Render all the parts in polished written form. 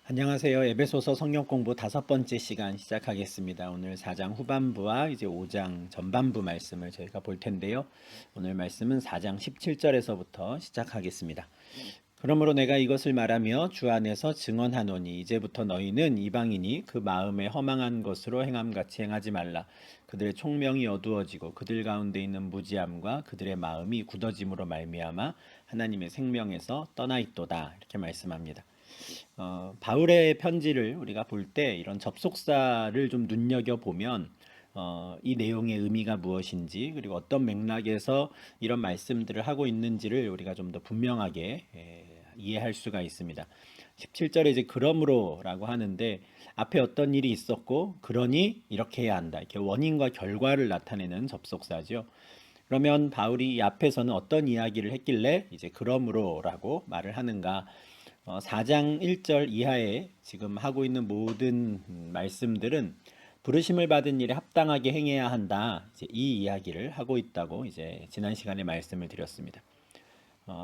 안녕하세요. 에베소서 성경 공부 5번째 시간 시작하겠습니다. 오늘 4장 후반부와 이제 5장 전반부 말씀을 저희가 볼 텐데요. 오늘 말씀은 4장 17절에서부터 시작하겠습니다. 그러므로 내가 이것을 말하며 주 안에서 증언하노니 이제부터 너희는 이방인이 그 마음에 허망한 것으로 행함같이 행하지 말라. 그들의 총명이 어두워지고 그들 가운데 있는 무지함과 그들의 마음이 굳어짐으로 말미암아 하나님의 생명에서 떠나 있도다. 이렇게 말씀합니다. 바울의 편지를 우리가 볼 때 이런 접속사를 좀 눈여겨 보면 이 내용의 의미가 무엇인지 그리고 어떤 맥락에서 이런 말씀들을 하고 있는지를 우리가 좀 더 분명하게 이해할 수가 있습니다. 17절에 이제 그러므로라고 하는데 앞에 어떤 일이 있었고 그러니 이렇게 해야 한다. 이렇게 원인과 결과를 나타내는 접속사죠. 그러면 바울이 이 앞에서는 어떤 이야기를 했길래 이제 그러므로라고 말을 하는가? 4장 1절 이하에 지금 하고 있는 모든 말씀들은 부르심을 받은 일에 합당하게 행해야 한다. 이제 이 이야기를 하고 있다고 이제 지난 시간에 말씀을 드렸습니다.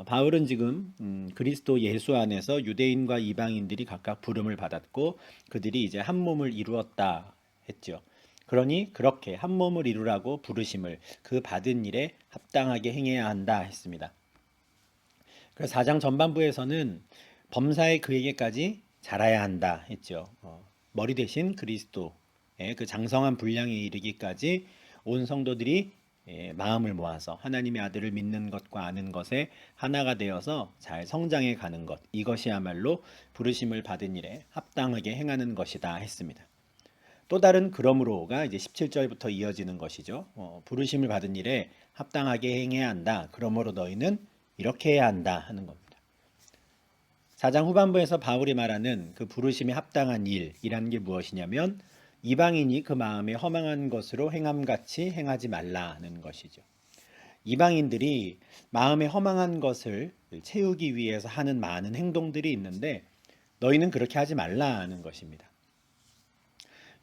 바울은 지금 그리스도 예수 안에서 유대인과 이방인들이 각각 부름을 받았고 그들이 이제 한 몸을 이루었다 했죠. 그러니 그렇게 한 몸을 이루라고 부르심을 그 받은 일에 합당하게 행해야 한다 했습니다. 그래서 4장 전반부에서는 범사에 그에게까지 자라야 한다 했죠. 머리 대신 그리스도의 그 장성한 분량에 이르기까지 온 성도들이 마음을 모아서 하나님의 아들을 믿는 것과 아는 것에 하나가 되어서 잘 성장해 가는 것, 이것이야말로 부르심을 받은 일에 합당하게 행하는 것이다 했습니다. 또 다른 그러므로가 이제 17절부터 이어지는 것이죠. 부르심을 받은 일에 합당하게 행해야 한다. 그러므로 너희는 이렇게 해야 한다 하는 겁니다. 4장 후반부에서 바울이 말하는 그 부르심에 합당한 일이라는 게 무엇이냐면 이방인이 그 마음에 허망한 것으로 행함같이 행하지 말라는 것이죠. 이방인들이 마음에 허망한 것을 채우기 위해서 하는 많은 행동들이 있는데 너희는 그렇게 하지 말라는 것입니다.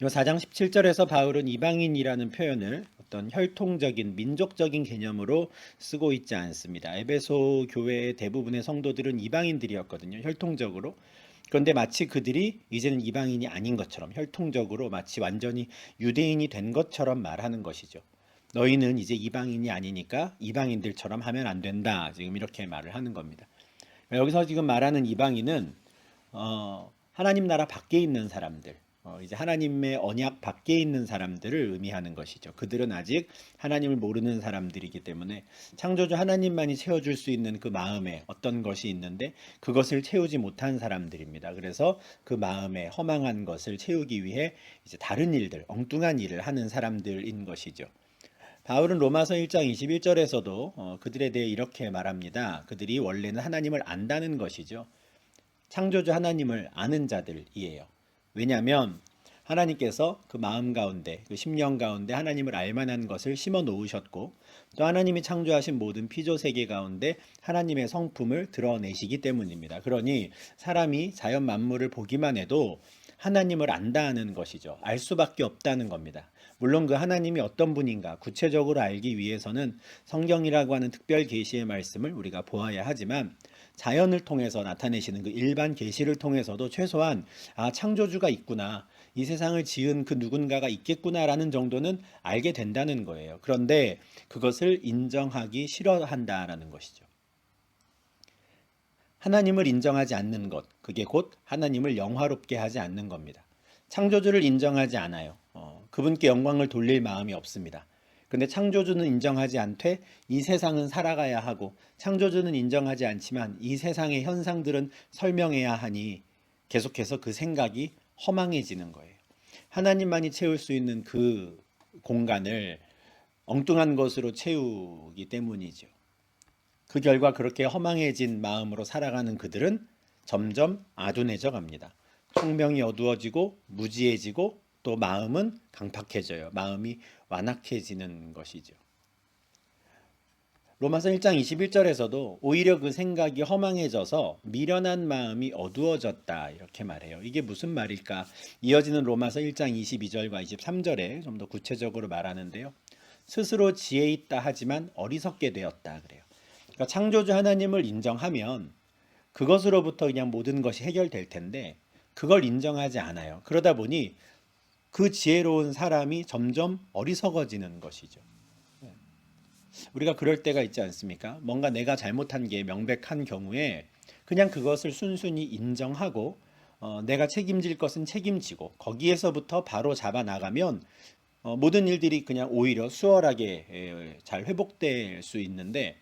이 4장 17절에서 바울은 이방인이라는 표현을 어떤 혈통적인 민족적인 개념으로 쓰고 있지 않습니다. 에베소 교회의 대부분의 성도들은 이방인들이었거든요. 혈통적으로. 그런데 마치 그들이 이제는 이방인이 아닌 것처럼 혈통적으로 마치 완전히 유대인이 된 것처럼 말하는 것이죠. 너희는 이제 이방인이 아니니까 이방인들처럼 하면 안 된다. 지금 이렇게 말을 하는 겁니다. 여기서 지금 말하는 이방인은 하나님 나라 밖에 있는 사람들, 이제 하나님의 언약 밖에 있는 사람들을 의미하는 것이죠. 그들은 아직 하나님을 모르는 사람들이기 때문에 창조주 하나님만이 채워줄 수 있는 그 마음에 어떤 것이 있는데 그것을 채우지 못한 사람들입니다. 그래서 그 마음에 허망한 것을 채우기 위해 이제 다른 일들, 엉뚱한 일을 하는 사람들인 것이죠. 바울은 로마서 1장 21절에서도 그들에 대해 이렇게 말합니다. 그들이 원래는 하나님을 안다는 것이죠. 창조주 하나님을 아는 자들이에요. 왜냐하면 하나님께서 그 마음 가운데, 그 심령 가운데 하나님을 알만한 것을 심어 놓으셨고 또 하나님이 창조하신 모든 피조 세계 가운데 하나님의 성품을 드러내시기 때문입니다. 그러니 사람이 자연 만물을 보기만 해도 하나님을 안다는 것이죠. 알 수밖에 없다는 겁니다. 물론 그 하나님이 어떤 분인가 구체적으로 알기 위해서는 성경이라고 하는 특별 계시의 말씀을 우리가 보아야 하지만 자연을 통해서 나타내시는 그 일반 계시를 통해서도 최소한 창조주가 있구나. 이 세상을 지은 그 누군가가 있겠구나라는 정도는 알게 된다는 거예요. 그런데 그것을 인정하기 싫어한다라는 것이죠. 하나님을 인정하지 않는 것, 그게 곧 하나님을 영화롭게 하지 않는 겁니다. 창조주를 인정하지 않아요. 그분께 영광을 돌릴 마음이 없습니다. 근데 창조주는 인정하지 않되 이 세상은 살아가야 하고 창조주는 인정하지 않지만 이 세상의 현상들은 설명해야 하니 계속해서 그 생각이 허망해지는 거예요. 하나님만이 채울 수 있는 그 공간을 엉뚱한 것으로 채우기 때문이죠. 그 결과 그렇게 허망해진 마음으로 살아가는 그들은 점점 아둔해져 갑니다. 총명이 어두워지고 무지해지고 또 마음은 강팍해져요. 마음이 완악해지는 것이죠. 로마서 1장 21절에서도 오히려 그 생각이 허망해져서 미련한 마음이 어두워졌다 이렇게 말해요. 이게 무슨 말일까? 이어지는 로마서 1장 22절과 23절에 좀 더 구체적으로 말하는데요. 스스로 지혜 있다 하지만 어리석게 되었다 그래요. 그러니까 창조주 하나님을 인정하면 그것으로부터 그냥 모든 것이 해결될 텐데 그걸 인정하지 않아요. 그러다 보니 그 지혜로운 사람이 점점 어리석어지는 것이죠. 우리가 그럴 때가 있지 않습니까? 뭔가 내가 잘못한 게 명백한 경우에 그냥 그것을 순순히 인정하고 내가 책임질 것은 책임지고 거기에서부터 바로 잡아 나가면 모든 일들이 그냥 오히려 수월하게 잘 회복될 수 있는데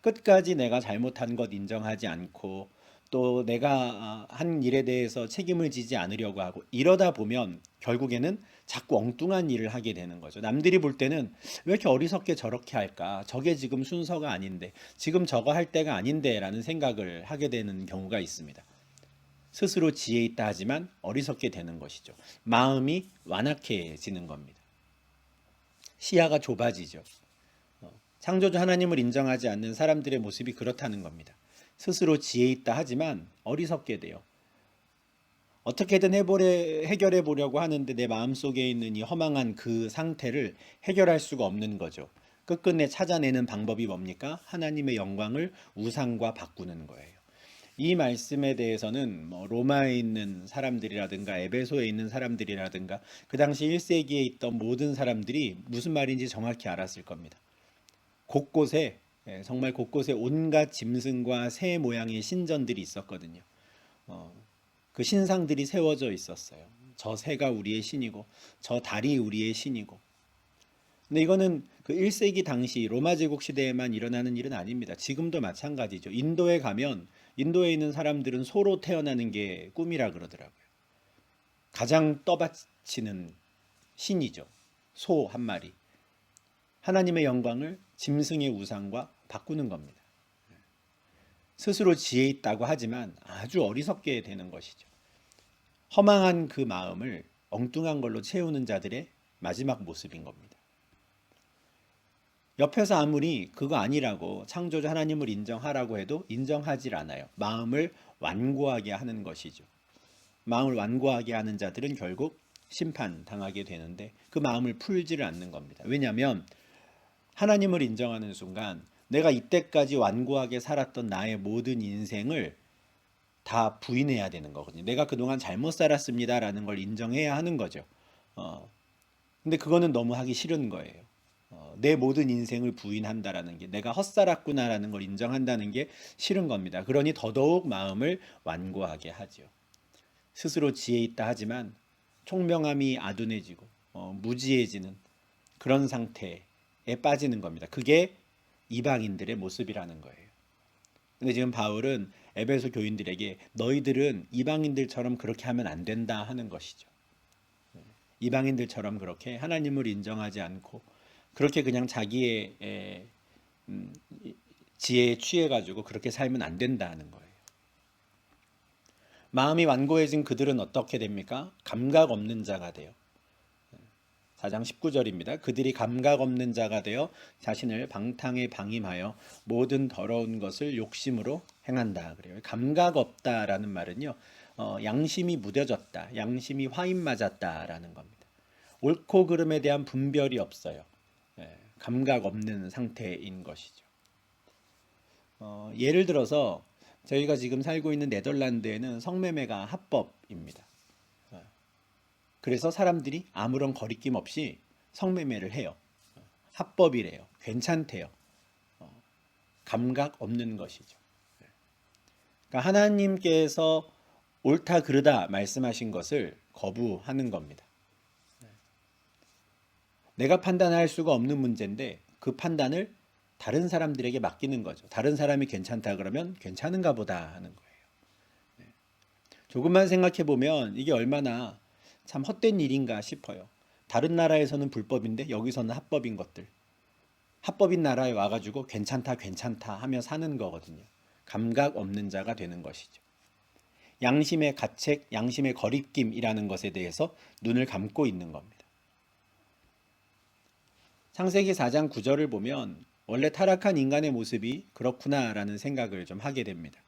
끝까지 내가 잘못한 것 인정하지 않고 또 내가 한 일에 대해서 책임을 지지 않으려고 하고 이러다 보면 결국에는 자꾸 엉뚱한 일을 하게 되는 거죠. 남들이 볼 때는 왜 이렇게 어리석게 저렇게 할까? 저게 지금 순서가 아닌데, 지금 저거 할 때가 아닌데 라는 생각을 하게 되는 경우가 있습니다. 스스로 지혜 있다 하지만 어리석게 되는 것이죠. 마음이 완악해지는 겁니다. 시야가 좁아지죠. 창조주 하나님을 인정하지 않는 사람들의 모습이 그렇다는 겁니다. 스스로 지혜 있다 하지만 어리석게 돼요. 어떻게든 해결해 보려고 하는데 내 마음속에 있는 이 허망한 그 상태를 해결할 수가 없는 거죠. 끝끝내 찾아내는 방법이 뭡니까? 하나님의 영광을 우상과 바꾸는 거예요. 이 말씀에 대해서는 로마에 있는 사람들이라든가 에베소에 있는 사람들이라든가 그 당시 1세기에 있던 모든 사람들이 무슨 말인지 정확히 알았을 겁니다. 곳곳에 정말 곳곳에 온갖 짐승과 새 모양의 신전들이 있었거든요. 그 신상들이 세워져 있었어요. 저 새가 우리의 신이고 저 달이 우리의 신이고. 근데 이거는 그 1세기 당시 로마 제국 시대에만 일어나는 일은 아닙니다. 지금도 마찬가지죠. 인도에 가면 인도에 있는 사람들은 소로 태어나는 게 꿈이라 그러더라고요. 가장 떠받치는 신이죠. 소 한 마리. 하나님의 영광을 짐승의 우상과 바꾸는 겁니다. 스스로 지혜 있다고 하지만 아주 어리석게 되는 것이죠. 허망한 그 마음을 엉뚱한 걸로 채우는 자들의 마지막 모습인 겁니다. 옆에서 아무리 그거 아니라고 창조주 하나님을 인정하라고 해도 인정하질 않아요. 마음을 완고하게 하는 것이죠. 마음을 완고하게 하는 자들은 결국 심판당하게 되는데 그 마음을 풀지를 않는 겁니다. 왜냐하면 하나님을 인정하는 순간 내가 이때까지 완고하게 살았던 나의 모든 인생을 다 부인해야 되는 거거든요. 내가 그동안 잘못 살았습니다라는 걸 인정해야 하는 거죠. 근데 그거는 너무 하기 싫은 거예요. 내 모든 인생을 부인한다라는 게 내가 헛살았구나라는 걸 인정한다는 게 싫은 겁니다. 그러니 더더욱 마음을 완고하게 하죠. 스스로 지혜 있다 하지만 총명함이 아둔해지고 무지해지는 그런 상태에 빠지는 겁니다. 그게 이방인들의 모습이라는 거예요. 근데 지금 바울은 에베소 교인들에게 너희들은 이방인들처럼 그렇게 하면 안 된다 하는 것이죠. 이방인들처럼 그렇게 하나님을 인정하지 않고 그렇게 그냥 자기의 지혜에 취해가지고 그렇게 살면 안 된다 하는 거예요. 마음이 완고해진 그들은 어떻게 됩니까? 감각 없는 자가 돼요. 4장 19절입니다. 그들이 감각 없는 자가 되어 자신을 방탕에 방임하여 모든 더러운 것을 욕심으로 행한다. 그래요. 감각 없다라는 말은요. 양심이 무뎌졌다. 양심이 화인 맞았다라는 겁니다. 옳고 그름에 대한 분별이 없어요. 감각 없는 상태인 것이죠. 예를 들어서 저희가 지금 살고 있는 네덜란드에는 성매매가 합법입니다. 그래서 사람들이 아무런 거리낌 없이 성매매를 해요. 합법이래요. 괜찮대요. 감각 없는 것이죠. 그러니까 하나님께서 옳다 그르다 말씀하신 것을 거부하는 겁니다. 내가 판단할 수가 없는 문제인데 그 판단을 다른 사람들에게 맡기는 거죠. 다른 사람이 괜찮다 그러면 괜찮은가 보다 하는 거예요. 조금만 생각해 보면 이게 얼마나 참 헛된 일인가 싶어요. 다른 나라에서는 불법인데 여기서는 합법인 것들. 합법인 나라에 와가지고 괜찮다 괜찮다 하며 사는 거거든요. 감각 없는 자가 되는 것이죠. 양심의 가책, 양심의 거리낌이라는 것에 대해서 눈을 감고 있는 겁니다. 창세기 4장 9절을 보면 원래 타락한 인간의 모습이 그렇구나라는 생각을 좀 하게 됩니다.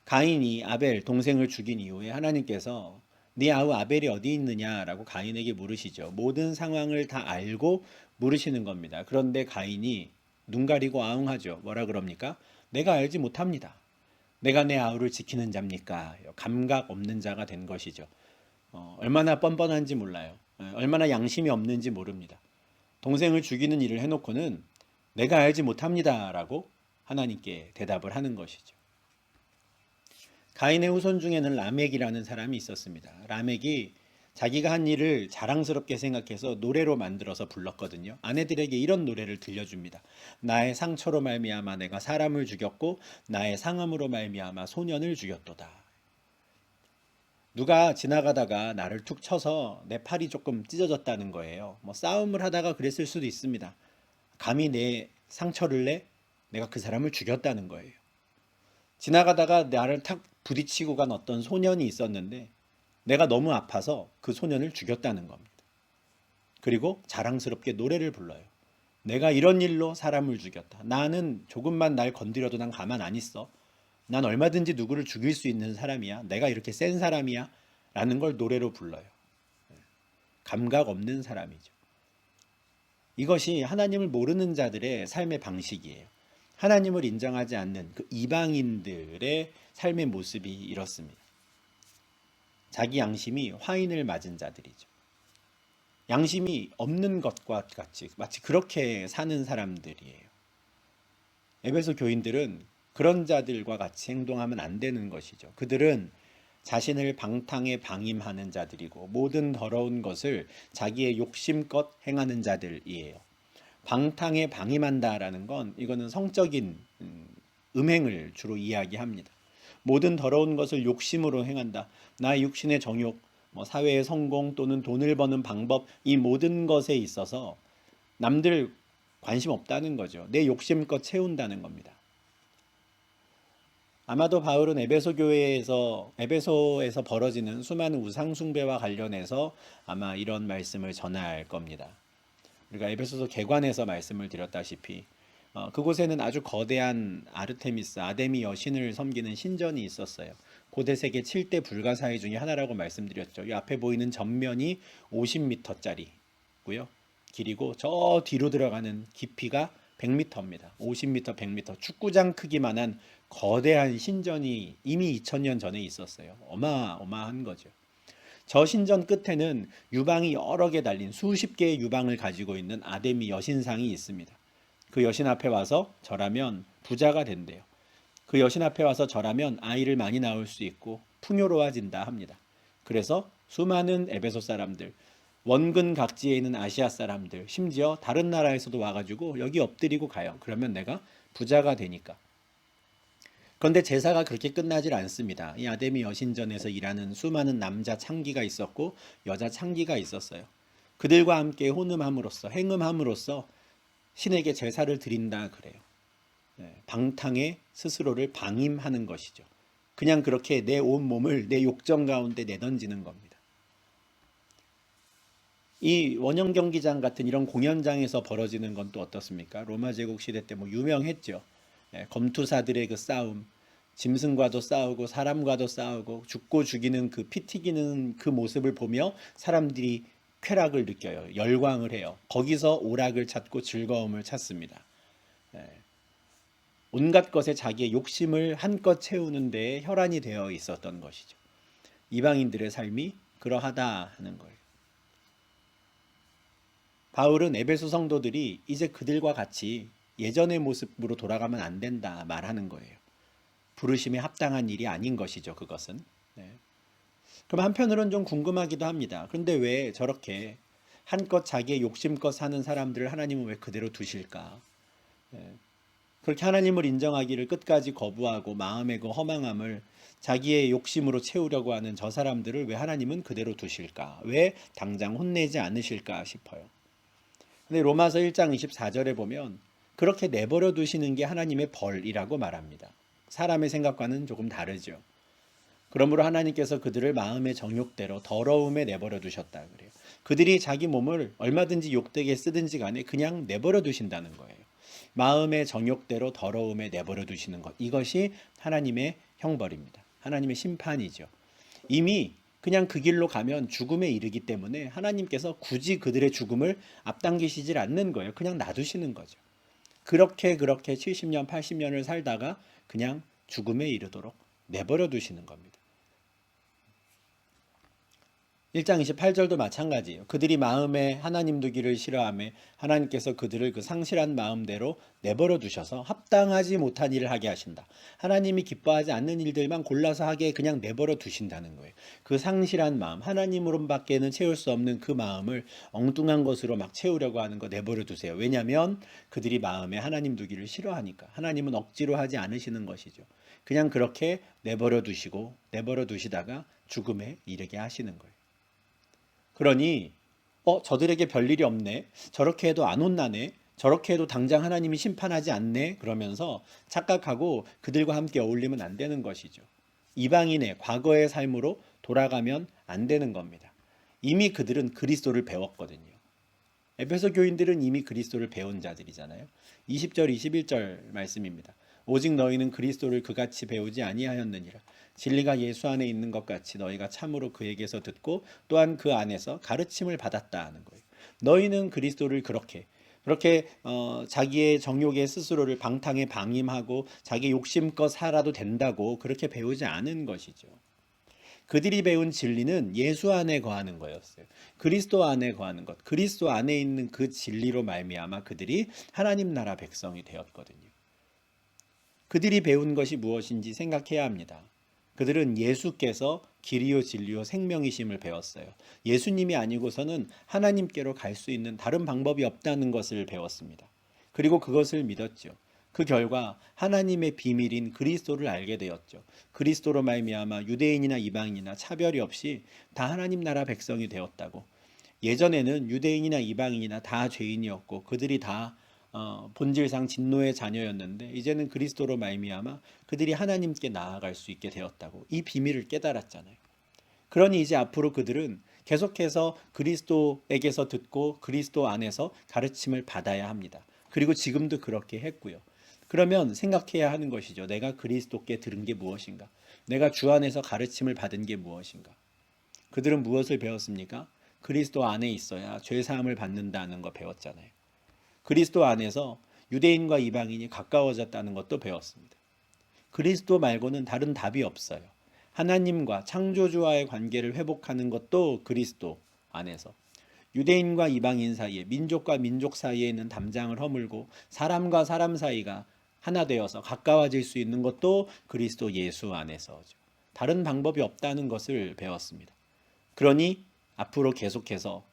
가인이 아벨 동생을 죽인 이후에 하나님께서 네 아우 아벨이 어디 있느냐라고 가인에게 물으시죠. 모든 상황을 다 알고 물으시는 겁니다. 그런데 가인이 눈 가리고 아웅하죠. 뭐라 그럽니까? 내가 알지 못합니다. 내가 내 아우를 지키는 자입니까? 감각 없는 자가 된 것이죠. 얼마나 뻔뻔한지 몰라요. 얼마나 양심이 없는지 모릅니다. 동생을 죽이는 일을 해놓고는 내가 알지 못합니다라고 하나님께 대답을 하는 것이죠. 가인의 후손 중에는 라멕이라는 사람이 있었습니다. 라멕이 자기가 한 일을 자랑스럽게 생각해서 노래로 만들어서 불렀거든요. 아내들에게 이런 노래를 들려줍니다. 나의 상처로 말미암아 내가 사람을 죽였고 나의 상함으로 말미암아 소년을 죽였도다. 누가 지나가다가 나를 툭 쳐서 내 팔이 조금 찢어졌다는 거예요. 뭐 싸움을 하다가 그랬을 수도 있습니다. 감히 내 상처를 내? 내가 그 사람을 죽였다는 거예요. 지나가다가 나를 탁 부딪히고 간 어떤 소년이 있었는데 내가 너무 아파서 그 소년을 죽였다는 겁니다. 그리고 자랑스럽게 노래를 불러요. 내가 이런 일로 사람을 죽였다. 나는 조금만 날 건드려도 난 가만 안 있어. 난 얼마든지 누구를 죽일 수 있는 사람이야. 내가 이렇게 센 사람이야. 라는 걸 노래로 불러요. 감각 없는 사람이죠. 이것이 하나님을 모르는 자들의 삶의 방식이에요. 하나님을 인정하지 않는 그 이방인들의 삶의 모습이 이렇습니다. 자기 양심이 화인을 맞은 자들이죠. 양심이 없는 것과 같이 마치 그렇게 사는 사람들이에요. 에베소 교인들은 그런 자들과 같이 행동하면 안 되는 것이죠. 그들은 자신을 방탕에 방임하는 자들이고 모든 더러운 것을 자기의 욕심껏 행하는 자들이에요. 방탕에 방임한다라는 건 이거는 성적인 음행을 주로 이야기합니다. 모든 더러운 것을 욕심으로 행한다. 나의 육신의 정욕, 사회의 성공 또는 돈을 버는 방법, 이 모든 것에 있어서 남들 관심 없다는 거죠. 내 욕심껏 채운다는 겁니다. 아마도 바울은 에베소에서 벌어지는 수많은 우상 숭배와 관련해서 아마 이런 말씀을 전할 겁니다. 우리가 에베소서 개관에서 말씀을 드렸다시피 그곳에는 아주 거대한 아르테미스, 아데미 여신을 섬기는 신전이 있었어요. 고대 세계 7대 불가사의 중에 하나라고 말씀드렸죠. 이 앞에 보이는 전면이 50m짜리고요. 길이고 저 뒤로 들어가는 깊이가 100m입니다. 50m, 100m. 축구장 크기만한 거대한 신전이 이미 2000년 전에 있었어요. 어마어마한 거죠. 저 신전 끝에는 유방이 여러 개 달린 수십 개의 유방을 가지고 있는 아데미 여신상이 있습니다. 그 여신 앞에 와서 절하면 부자가 된대요. 그 여신 앞에 와서 절하면 아이를 많이 낳을 수 있고 풍요로워진다 합니다. 그래서 수많은 에베소 사람들, 원근 각지에 있는 아시아 사람들, 심지어 다른 나라에서도 와가지고 여기 엎드리고 가요. 그러면 내가 부자가 되니까. 그런데 제사가 그렇게 끝나질 않습니다. 이 아데미 여신전에서 일하는 수많은 남자 창기가 있었고 여자 창기가 있었어요. 그들과 함께 혼음함으로써 행음함으로써 신에게 제사를 드린다 그래요. 방탕에 스스로를 방임하는 것이죠. 그냥 그렇게 내 온몸을 내 욕정 가운데 내던지는 겁니다. 이 원형 경기장 같은 이런 공연장에서 벌어지는 건 또 어떻습니까? 로마 제국 시대 때 유명했죠. 검투사들의 그 싸움, 짐승과도 싸우고 사람과도 싸우고 죽고 죽이는 그 피 튀기는 그 모습을 보며 사람들이 쾌락을 느껴요. 열광을 해요. 거기서 오락을 찾고 즐거움을 찾습니다. 온갖 것에 자기의 욕심을 한껏 채우는 데에 혈안이 되어 있었던 것이죠. 이방인들의 삶이 그러하다 하는 거예요. 바울은 에베소 성도들이 이제 그들과 같이 예전의 모습으로 돌아가면 안 된다 말하는 거예요. 부르심에 합당한 일이 아닌 것이죠. 그것은. 그럼 한편으로는 좀 궁금하기도 합니다. 그런데 왜 저렇게 한껏 자기의 욕심껏 사는 사람들을 하나님은 왜 그대로 두실까? 그렇게 하나님을 인정하기를 끝까지 거부하고 마음의 그 허망함을 자기의 욕심으로 채우려고 하는 저 사람들을 왜 하나님은 그대로 두실까? 왜 당장 혼내지 않으실까 싶어요. 근데 로마서 1장 24절에 보면 그렇게 내버려 두시는 게 하나님의 벌이라고 말합니다. 사람의 생각과는 조금 다르죠. 그러므로 하나님께서 그들을 마음의 정욕대로 더러움에 내버려 두셨다 그래요. 그들이 자기 몸을 얼마든지 욕되게 쓰든지 간에 그냥 내버려 두신다는 거예요. 마음의 정욕대로 더러움에 내버려 두시는 것. 이것이 하나님의 형벌입니다. 하나님의 심판이죠. 이미 그냥 그 길로 가면 죽음에 이르기 때문에 하나님께서 굳이 그들의 죽음을 앞당기시질 않는 거예요. 그냥 놔두시는 거죠. 그렇게 70년, 80년을 살다가 그냥 죽음에 이르도록 내버려 두시는 겁니다. 1장 28절도 마찬가지예요. 그들이 마음에 하나님 두기를 싫어하며 하나님께서 그들을 그 상실한 마음대로 내버려 두셔서 합당하지 못한 일을 하게 하신다. 하나님이 기뻐하지 않는 일들만 골라서 하게 그냥 내버려 두신다는 거예요. 그 상실한 마음, 하나님으로밖에는 채울 수 없는 그 마음을 엉뚱한 것으로 막 채우려고 하는 거 내버려 두세요. 왜냐하면 그들이 마음에 하나님 두기를 싫어하니까. 하나님은 억지로 하지 않으시는 것이죠. 그냥 그렇게 내버려 두시고 내버려 두시다가 죽음에 이르게 하시는 거예요. 그러니 저들에게 별일이 없네. 저렇게 해도 안 혼나네. 저렇게 해도 당장 하나님이 심판하지 않네. 그러면서 착각하고 그들과 함께 어울리면 안 되는 것이죠. 이방인의 과거의 삶으로 돌아가면 안 되는 겁니다. 이미 그들은 그리스도를 배웠거든요. 에베소 교인들은 이미 그리스도를 배운 자들이잖아요. 20절 21절 말씀입니다. 오직 너희는 그리스도를 그같이 배우지 아니하였느니라. 진리가 예수 안에 있는 것 같이 너희가 참으로 그에게서 듣고 또한 그 안에서 가르침을 받았다 하는 거예요. 너희는 그리스도를 그렇게 자기의 정욕의 스스로를 방탕에 방임하고 자기 욕심껏 살아도 된다고 그렇게 배우지 않은 것이죠. 그들이 배운 진리는 예수 안에 거하는 거였어요. 그리스도 안에 거하는 것, 그리스도 안에 있는 그 진리로 말미암아 그들이 하나님 나라 백성이 되었거든요. 그들이 배운 것이 무엇인지 생각해야 합니다. 그들은 예수께서 길이요 진리요 생명이심을 배웠어요. 예수님이 아니고서는 하나님께로 갈 수 있는 다른 방법이 없다는 것을 배웠습니다. 그리고 그것을 믿었죠. 그 결과 하나님의 비밀인 그리스도를 알게 되었죠. 그리스도로 말미암아 유대인이나 이방인이나 차별이 없이 다 하나님 나라 백성이 되었다고. 예전에는 유대인이나 이방인이나 다 죄인이었고 그들이 다 본질상 진노의 자녀였는데 이제는 그리스도로 말미암아 그들이 하나님께 나아갈 수 있게 되었다고. 이 비밀을 깨달았잖아요. 그러니 이제 앞으로 그들은 계속해서 그리스도에게서 듣고 그리스도 안에서 가르침을 받아야 합니다. 그리고 지금도 그렇게 했고요. 그러면 생각해야 하는 것이죠. 내가 그리스도께 들은 게 무엇인가? 내가 주 안에서 가르침을 받은 게 무엇인가? 그들은 무엇을 배웠습니까? 그리스도 안에 있어야 죄 사함을 받는다는 거 배웠잖아요. 그리스도 안에서 유대인과 이방인이 가까워졌다는 것도 배웠습니다. 그리스도 말고는 다른 답이 없어요. 하나님과 창조주와의 관계를 회복하는 것도 그리스도 안에서, 유대인과 이방인 사이에, 민족과 민족 사이에 있는 담장을 허물고 사람과 사람 사이가 하나 되어서 가까워질 수 있는 것도 그리스도 예수 안에서죠. 다른 방법이 없다는 것을 배웠습니다. 그러니 앞으로 계속해서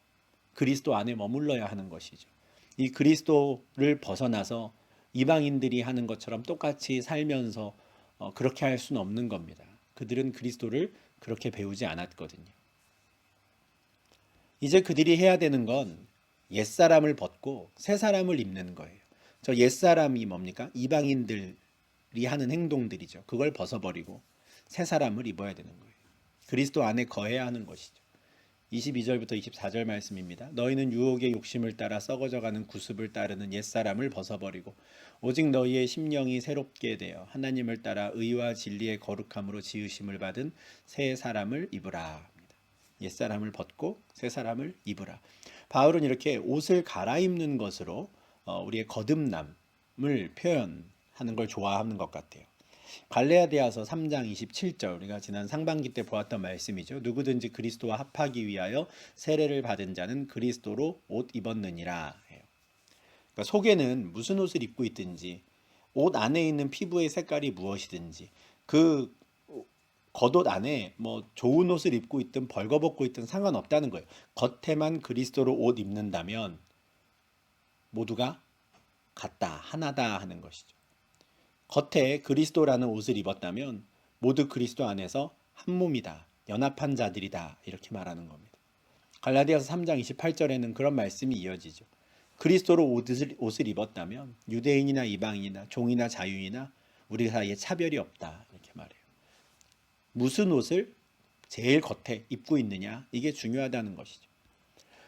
그리스도 안에 머물러야 하는 것이죠. 이 그리스도를 벗어나서 이방인들이 하는 것처럼 똑같이 살면서 그렇게 할 수는 없는 겁니다. 그들은 그리스도를 그렇게 배우지 않았거든요. 이제 그들이 해야 되는 건 옛사람을 벗고 새사람을 입는 거예요. 저 옛사람이 뭡니까? 이방인들이 하는 행동들이죠. 그걸 벗어버리고 새사람을 입어야 되는 거예요. 그리스도 안에 거해야 하는 것이죠. 22절부터 24절 말씀입니다. 너희는 유혹의 욕심을 따라 썩어져가는 구습을 따르는 옛사람을 벗어버리고 오직 너희의 심령이 새롭게 되어 하나님을 따라 의와 진리의 거룩함으로 지으심을 받은 새 사람을 입으라. 옛사람을 벗고 새 사람을 입으라. 바울은 이렇게 옷을 갈아입는 것으로 우리의 거듭남을 표현하는 걸 좋아하는 것 같아요. 갈라디아서 3장 27절, 우리가 지난 상반기 때 보았던 말씀이죠. 누구든지 그리스도와 합하기 위하여 세례를 받은 자는 그리스도로 옷 입었느니라 해요. 그러니까 속에는 무슨 옷을 입고 있든지, 옷 안에 있는 피부의 색깔이 무엇이든지, 그 겉옷 안에 뭐 좋은 옷을 입고 있든 벌거벗고 있든 상관없다는 거예요. 겉에만 그리스도로 옷 입는다면 모두가 같다, 하나다 하는 것이죠. 겉에 그리스도라는 옷을 입었다면 모두 그리스도 안에서 한 몸이다, 연합한 자들이다, 이렇게 말하는 겁니다. 갈라디아서 3장 28절에는 그런 말씀이 이어지죠. 그리스도로 옷을 입었다면 유대인이나 이방인이나 종이나 자유인이나 우리 사이에 차별이 없다, 이렇게 말해요. 무슨 옷을 제일 겉에 입고 있느냐, 이게 중요하다는 것이죠.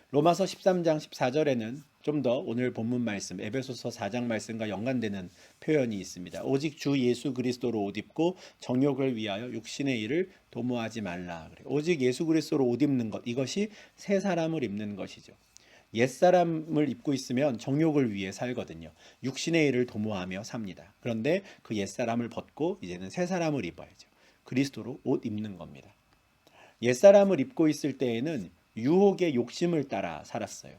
로마서 13장 14절에는 좀 더 오늘 본문 말씀, 에베소서 4장 말씀과 연관되는 표현이 있습니다. 오직 주 예수 그리스도로 옷 입고 정욕을 위하여 육신의 일을 도모하지 말라. 오직 예수 그리스도로 옷 입는 것, 이것이 새 사람을 입는 것이죠. 옛사람을 입고 있으면 정욕을 위해 살거든요. 육신의 일을 도모하며 삽니다. 그런데 그 옛사람을 벗고 이제는 새 사람을 입어야죠. 그리스도로 옷 입는 겁니다. 옛사람을 입고 있을 때에는 유혹의 욕심을 따라 살았어요.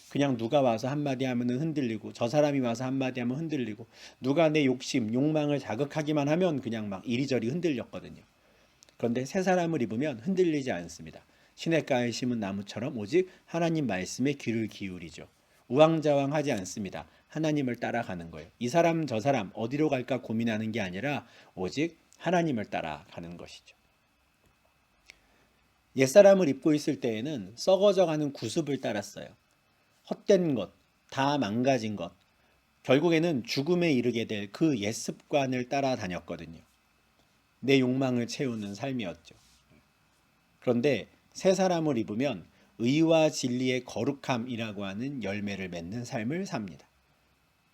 그냥 누가 와서 한마디 하면 흔들리고, 저 사람이 와서 한마디 하면 흔들리고, 누가 내 욕심, 욕망을 자극하기만 하면 그냥 막 이리저리 흔들렸거든요. 그런데 새 사람을 입으면 흔들리지 않습니다. 시냇가에 심은 나무처럼 오직 하나님 말씀에 귀를 기울이죠. 우왕좌왕하지 않습니다. 하나님을 따라가는 거예요. 이 사람 저 사람 어디로 갈까 고민하는 게 아니라 오직 하나님을 따라가는 것이죠. 옛사람을 입고 있을 때에는 썩어져가는 구습을 따랐어요. 헛된 것, 다 망가진 것, 결국에는 죽음에 이르게 될 그 옛 습관을 따라다녔거든요. 내 욕망을 채우는 삶이었죠. 그런데 새 사람을 입으면 의와 진리의 거룩함이라고 하는 열매를 맺는 삶을 삽니다.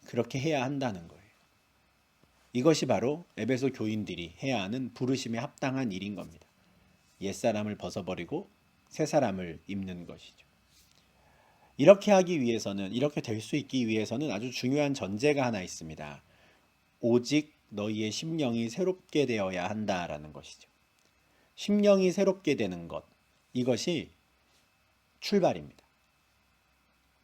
그렇게 해야 한다는 거예요. 이것이 바로 에베소 교인들이 해야 하는 부르심에 합당한 일인 겁니다. 옛사람을 벗어버리고 새 사람을 입는 것이죠. 이렇게 하기 위해서는, 이렇게 될 수 있기 위해서는 아주 중요한 전제가 하나 있습니다. 오직 너희의 심령이 새롭게 되어야 한다라는 것이죠. 심령이 새롭게 되는 것, 이것이 출발입니다.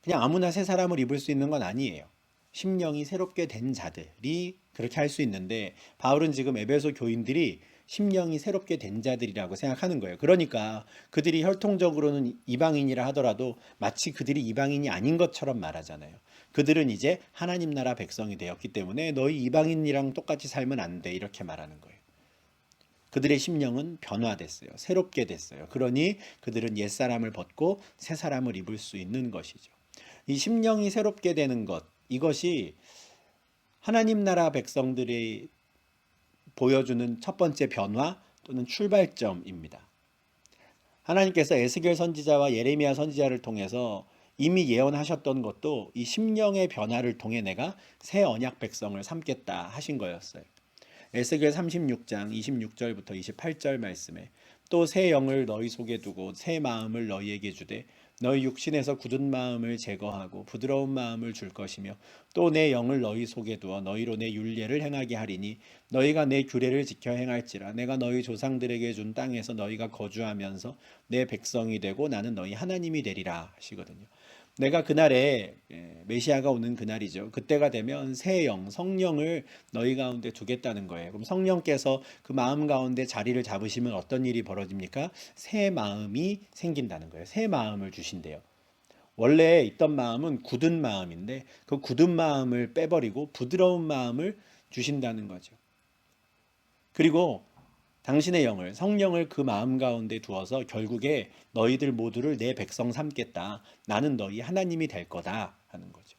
그냥 아무나 새 사람을 입을 수 있는 건 아니에요. 심령이 새롭게 된 자들이 그렇게 할 수 있는데, 바울은 지금 에베소 교인들이 심령이 새롭게 된 자들이라고 생각하는 거예요. 그러니까 그들이 혈통적으로는 이방인이라 하더라도 마치 그들이 이방인이 아닌 것처럼 말하잖아요. 그들은 이제 하나님 나라 백성이 되었기 때문에 너희 이방인이랑 똑같이 살면 안 돼, 이렇게 말하는 거예요. 그들의 심령은 변화됐어요. 새롭게 됐어요. 그러니 그들은 옛사람을 벗고 새 사람을 입을 수 있는 것이죠. 이 심령이 새롭게 되는 것, 이것이 하나님 나라 백성들이 보여주는 첫 번째 변화 또는 출발점입니다. 하나님께서 에스겔 선지자와 예레미야 선지자를 통해서 이미 예언하셨던 것도 이 심령의 변화를 통해 내가 새 언약 백성을 삼겠다 하신 거였어요. 에스겔 36장 26절부터 28절 말씀에 또 새 영을 너희 속에 두고 새 마음을 너희에게 주되 너희 육신에서 굳은 마음을 제거하고 부드러운 마음을 줄 것이며 또 내 영을 너희 속에 두어 너희로 내 율례를 행하게 하리니 너희가 내 규례를 지켜 행할지라 내가 너희 조상들에게 준 땅에서 너희가 거주하면서 내 백성이 되고 나는 너희 하나님이 되리라 하시거든요. 내가 그날에 메시아가 오는 그날이죠. 그때가 되면 새 영, 성령을 너희 가운데 두겠다는 거예요. 그럼 성령께서 그 마음 가운데 자리를 잡으시면 어떤 일이 벌어집니까? 새 마음이 생긴다는 거예요. 새 마음을 주신대요. 원래 있던 마음은 굳은 마음인데 그 굳은 마음을 빼버리고 부드러운 마음을 주신다는 거죠. 그리고 당신의 영을, 성령을 그 마음 가운데 두어서 결국에 너희들 모두를 내 백성 삼겠다. 나는 너희 하나님이 될 거다 하는 거죠.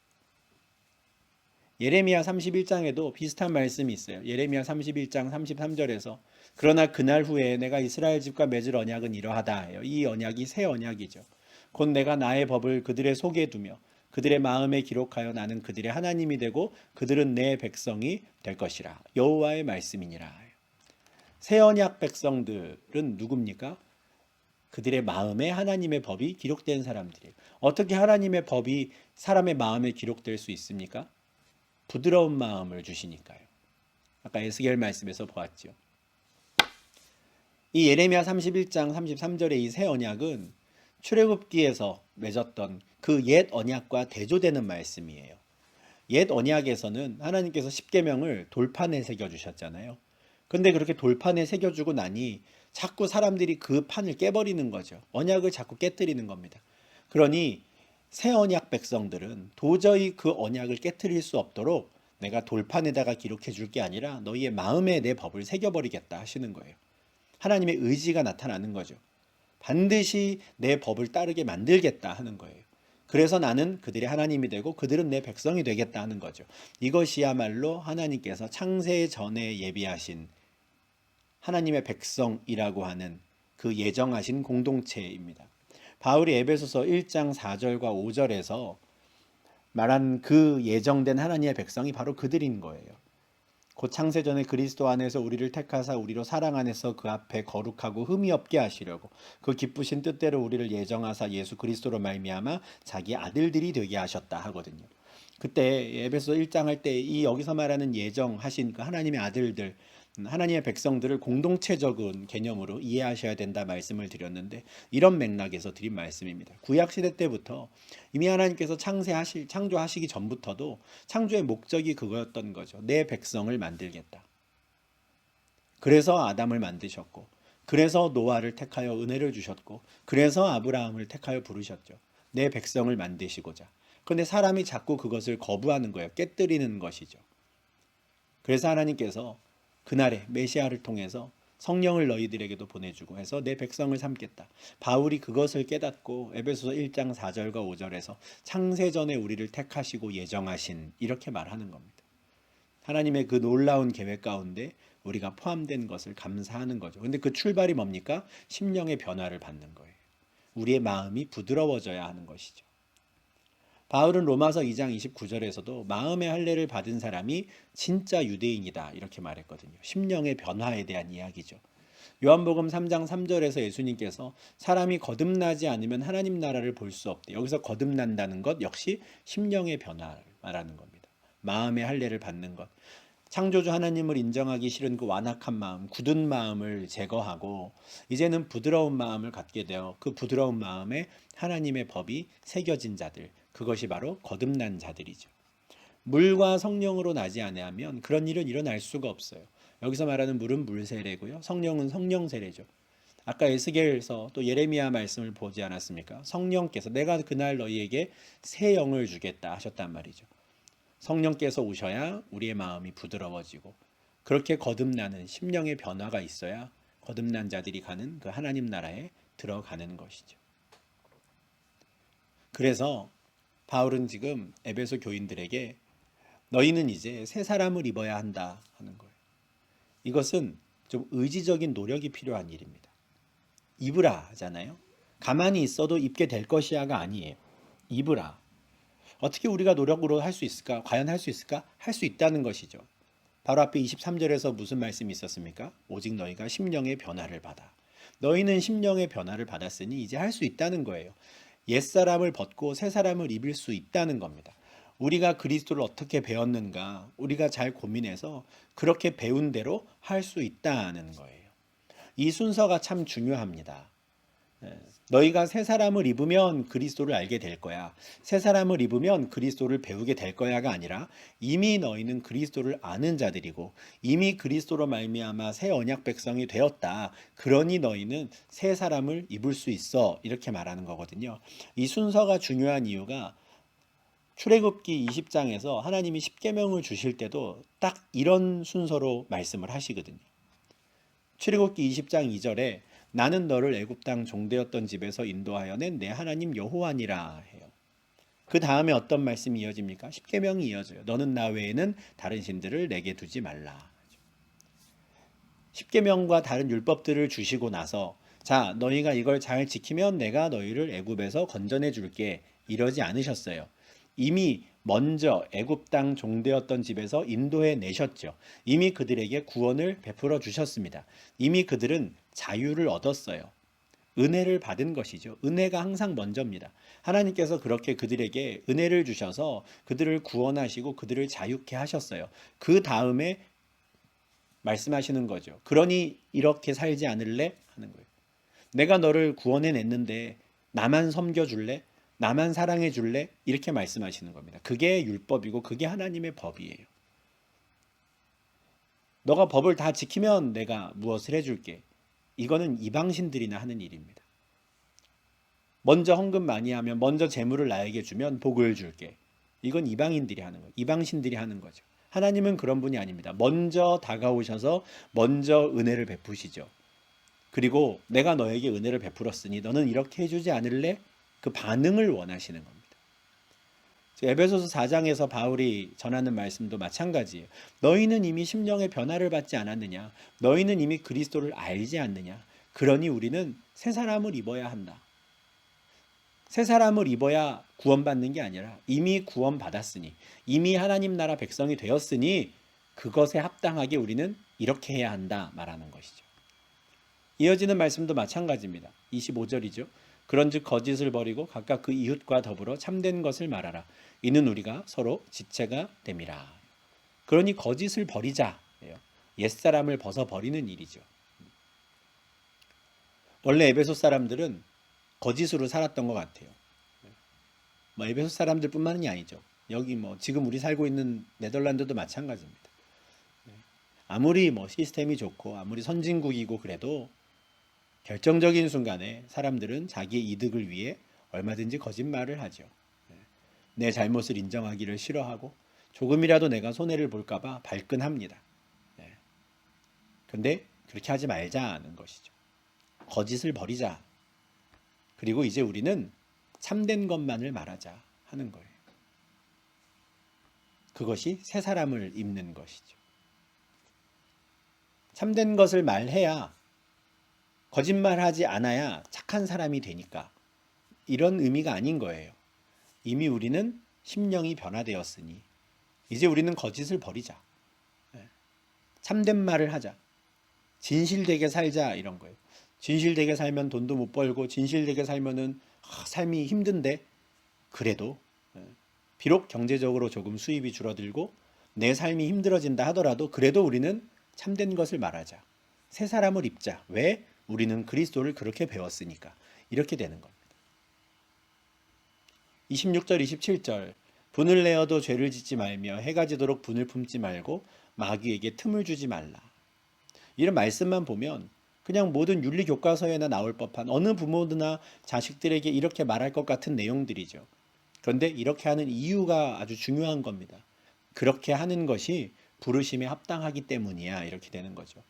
예레미야 31장에도 비슷한 말씀이 있어요. 예레미야 31장 33절에서 그러나 그날 후에 내가 이스라엘 집과 맺을 언약은 이러하다 해요. 이 언약이 새 언약이죠. 곧 내가 나의 법을 그들의 속에 두며 그들의 마음에 기록하여 나는 그들의 하나님이 되고 그들은 내 백성이 될 것이라. 여호와의 말씀이니라. 새 언약 백성들은 누굽니까? 그들의 마음에 하나님의 법이 기록된 사람들이에요. 어떻게 하나님의 법이 사람의 마음에 기록될 수 있습니까? 부드러운 마음을 주시니까요. 아까 에스겔 말씀에서 보았죠. 이 예레미야 31장 33절의 이 새 언약은 출애굽기에서 맺었던 그 옛 언약과 대조되는 말씀이에요. 옛 언약에서는 하나님께서 십계명을 돌판에 새겨 주셨잖아요. 근데 그렇게 돌판에 새겨주고 나니 자꾸 사람들이 그 판을 깨버리는 거죠. 언약을 자꾸 깨뜨리는 겁니다. 그러니 새 언약 백성들은 도저히 그 언약을 깨뜨릴 수 없도록 내가 돌판에다가 기록해 줄 게 아니라 너희의 마음에 내 법을 새겨버리겠다 하시는 거예요. 하나님의 의지가 나타나는 거죠. 반드시 내 법을 따르게 만들겠다 하는 거예요. 그래서 나는 그들의 하나님이 되고 그들은 내 백성이 되겠다 하는 거죠. 이것이야말로 하나님께서 창세 전에 예비하신 하나님의 백성이라고 하는 그 예정하신 공동체입니다. 바울이 에베소서 1장 4절과 5절에서 말한 그 예정된 하나님의 백성이 바로 그들인 거예요. 곧 창세전에 그리스도 안에서 우리를 택하사 우리로 사랑 안에서 그 앞에 거룩하고 흠이 없게 하시려고 그 기쁘신 뜻대로 우리를 예정하사 예수 그리스도로 말미암아 자기 아들들이 되게 하셨다 하거든요. 그때 에베소 1장 할 때 이 여기서 말하는 예정하신 그 하나님의 아들들, 하나님의 백성들을 공동체적인 개념으로 이해하셔야 된다 말씀을 드렸는데, 이런 맥락에서 드린 말씀입니다. 구약 시대 때부터 이미 하나님께서 창조하시기 전부터도 창조의 목적이 그거였던 거죠. 내 백성을 만들겠다. 그래서 아담을 만드셨고, 그래서 노아를 택하여 은혜를 주셨고, 그래서 아브라함을 택하여 부르셨죠. 내 백성을 만드시고자. 그런데 사람이 자꾸 그것을 거부하는 거예요. 깨뜨리는 것이죠. 그래서 하나님께서 그날에 메시아를 통해서 성령을 너희들에게도 보내주고 해서 내 백성을 삼겠다. 바울이 그것을 깨닫고 에베소서 1장 4절과 5절에서 창세전에 우리를 택하시고 예정하신, 이렇게 말하는 겁니다. 하나님의 그 놀라운 계획 가운데 우리가 포함된 것을 감사하는 거죠. 근데 그 출발이 뭡니까? 심령의 변화를 받는 거예요. 우리의 마음이 부드러워져야 하는 것이죠. 바울은 로마서 2장 29절에서도 마음의 할례를 받은 사람이 진짜 유대인이다 이렇게 말했거든요. 심령의 변화에 대한 이야기죠. 요한복음 3장 3절에서 예수님께서 사람이 거듭나지 않으면 하나님 나라를 볼 수 없대. 여기서 거듭난다는 것 역시 심령의 변화를 말하는 겁니다. 마음의 할례를 받는 것. 창조주 하나님을 인정하기 싫은 그 완악한 마음, 굳은 마음을 제거하고 이제는 부드러운 마음을 갖게 되어 그 부드러운 마음에 하나님의 법이 새겨진 자들, 그것이 바로 거듭난 자들이죠. 물과 성령으로 나지 아니하면 그런 일은 일어날 수가 없어요. 여기서 말하는 물은 물 세례고요. 성령은 성령 세례죠. 아까 에스겔서 또 예레미야 말씀을 보지 않았습니까? 성령께서 내가 그날 너희에게 새 영을 주겠다 하셨단 말이죠. 성령께서 오셔야 우리의 마음이 부드러워지고 그렇게 거듭나는 심령의 변화가 있어야 거듭난 자들이 가는 그 하나님 나라에 들어가는 것이죠. 그래서 바울은 지금 에베소 교인들에게 너희는 이제 새 사람을 입어야 한다 하는 거예요. 이것은 좀 의지적인 노력이 필요한 일입니다. 입으라 하잖아요. 가만히 있어도 입게 될 것이야가 아니에요. 입으라. 어떻게 우리가 노력으로 할 수 있을까? 과연 할 수 있을까? 할 수 있다는 것이죠. 바로 앞에 23절에서 무슨 말씀이 있었습니까? 오직 너희가 심령의 변화를 받아. 너희는 심령의 변화를 받았으니 이제 할 수 있다는 거예요. 옛사람을 벗고 새사람을 입을 수 있다는 겁니다. 우리가 그리스도를 어떻게 배웠는가, 우리가 잘 고민해서 그렇게 배운 대로 할 수 있다는 거예요. 이 순서가 참 중요합니다. 너희가 새 사람을 입으면 그리스도를 알게 될 거야. 새 사람을 입으면 그리스도를 배우게 될 거야가 아니라 이미 너희는 그리스도를 아는 자들이고 이미 그리스도로 말미암아 새 언약 백성이 되었다. 그러니 너희는 새 사람을 입을 수 있어. 이렇게 말하는 거거든요. 이 순서가 중요한 이유가 출애굽기 20장에서 하나님이 십계명을 주실 때도 딱 이런 순서로 말씀을 하시거든요. 출애굽기 20장 2절에 나는 너를 애굽 땅 종되었던 집에서 인도하여 낸 내 하나님 여호와니라 해요. 그 다음에 어떤 말씀이 이어집니까? 십계명이 이어져요. 너는 나 외에는 다른 신들을 내게 두지 말라. 십계명과 다른 율법들을 주시고 나서 자, 너희가 이걸 잘 지키면 내가 너희를 애굽에서 건져내 줄게. 이러지 않으셨어요. 이미 먼저 애굽 땅 종되었던 집에서 인도해 내셨죠. 이미 그들에게 구원을 베풀어 주셨습니다. 이미 그들은 자유를 얻었어요. 은혜를 받은 것이죠. 은혜가 항상 먼저입니다. 하나님께서 그렇게 그들에게 은혜를 주셔서 그들을 구원하시고 그들을 자유케 하셨어요. 그 다음에 말씀하시는 거죠. 그러니 이렇게 살지 않을래? 하는 거예요. 내가 너를 구원해 냈는데 나만 섬겨줄래? 나만 사랑해 줄래? 이렇게 말씀하시는 겁니다. 그게 율법이고 그게 하나님의 법이에요. 너가 법을 다 지키면 내가 무엇을 해줄게. 이거는 이방신들이나 하는 일입니다. 먼저 헌금 많이 하면 먼저 재물을 나에게 주면 복을 줄게. 이건 이방인들이 하는 거예요. 이방신들이 하는 거죠. 하나님은 그런 분이 아닙니다. 먼저 다가오셔서 먼저 은혜를 베푸시죠. 그리고 내가 너에게 은혜를 베풀었으니 너는 이렇게 해주지 않을래? 그 반응을 원하시는 겁니다. 에베소서 4장에서 바울이 전하는 말씀도 마찬가지예요. 너희는 이미 심령의 변화를 받지 않았느냐? 너희는 이미 그리스도를 알지 않느냐? 그러니 우리는 새 사람을 입어야 한다. 새 사람을 입어야 구원받는 게 아니라 이미 구원받았으니 이미 하나님 나라 백성이 되었으니 그것에 합당하게 우리는 이렇게 해야 한다 말하는 것이죠. 이어지는 말씀도 마찬가지입니다. 25절이죠. 그런즉 거짓을 버리고 각각 그 이웃과 더불어 참된 것을 말하라. 이는 우리가 서로 지체가 됨이라. 그러니 거짓을 버리자. 옛사람을 벗어버리는 일이죠. 원래 에베소 사람들은 거짓으로 살았던 것 같아요. 뭐 에베소 사람들뿐만이 아니죠. 여기 뭐 지금 우리 살고 있는 네덜란드도 마찬가지입니다. 아무리 뭐 시스템이 좋고 아무리 선진국이고 그래도 결정적인 순간에 사람들은 자기의 이득을 위해 얼마든지 거짓말을 하죠. 내 잘못을 인정하기를 싫어하고 조금이라도 내가 손해를 볼까봐 발끈합니다. 근데 그렇게 하지 말자는 것이죠. 거짓을 버리자. 그리고 이제 우리는 참된 것만을 말하자 하는 거예요. 그것이 새 사람을 입는 것이죠. 참된 것을 말해야, 거짓말하지 않아야 착한 사람이 되니까, 이런 의미가 아닌 거예요. 이미 우리는 심령이 변화되었으니 이제 우리는 거짓을 버리자. 참된 말을 하자. 진실되게 살자, 이런 거예요. 진실되게 살면 돈도 못 벌고 진실되게 살면은 삶이 힘든데, 그래도 비록 경제적으로 조금 수입이 줄어들고 내 삶이 힘들어진다 하더라도 그래도 우리는 참된 것을 말하자. 새 사람을 입자. 왜? 우리는 그리스도를 그렇게 배웠으니까. 이렇게 되는 겁니다. 26절 27절 분을 내어도 죄를 짓지 말며 해가 지도록 분을 품지 말고 마귀에게 틈을 주지 말라. 이런 말씀만 보면 그냥 모든 윤리 교과서에나 나올 법한, 어느 부모나 자식들에게 이렇게 말할 것 같은 내용들이죠. 그런데 이렇게 하는 이유가 아주 중요한 겁니다. 그렇게 하는 것이 부르심에 합당하기 때문이야. 이렇게 되는 거죠.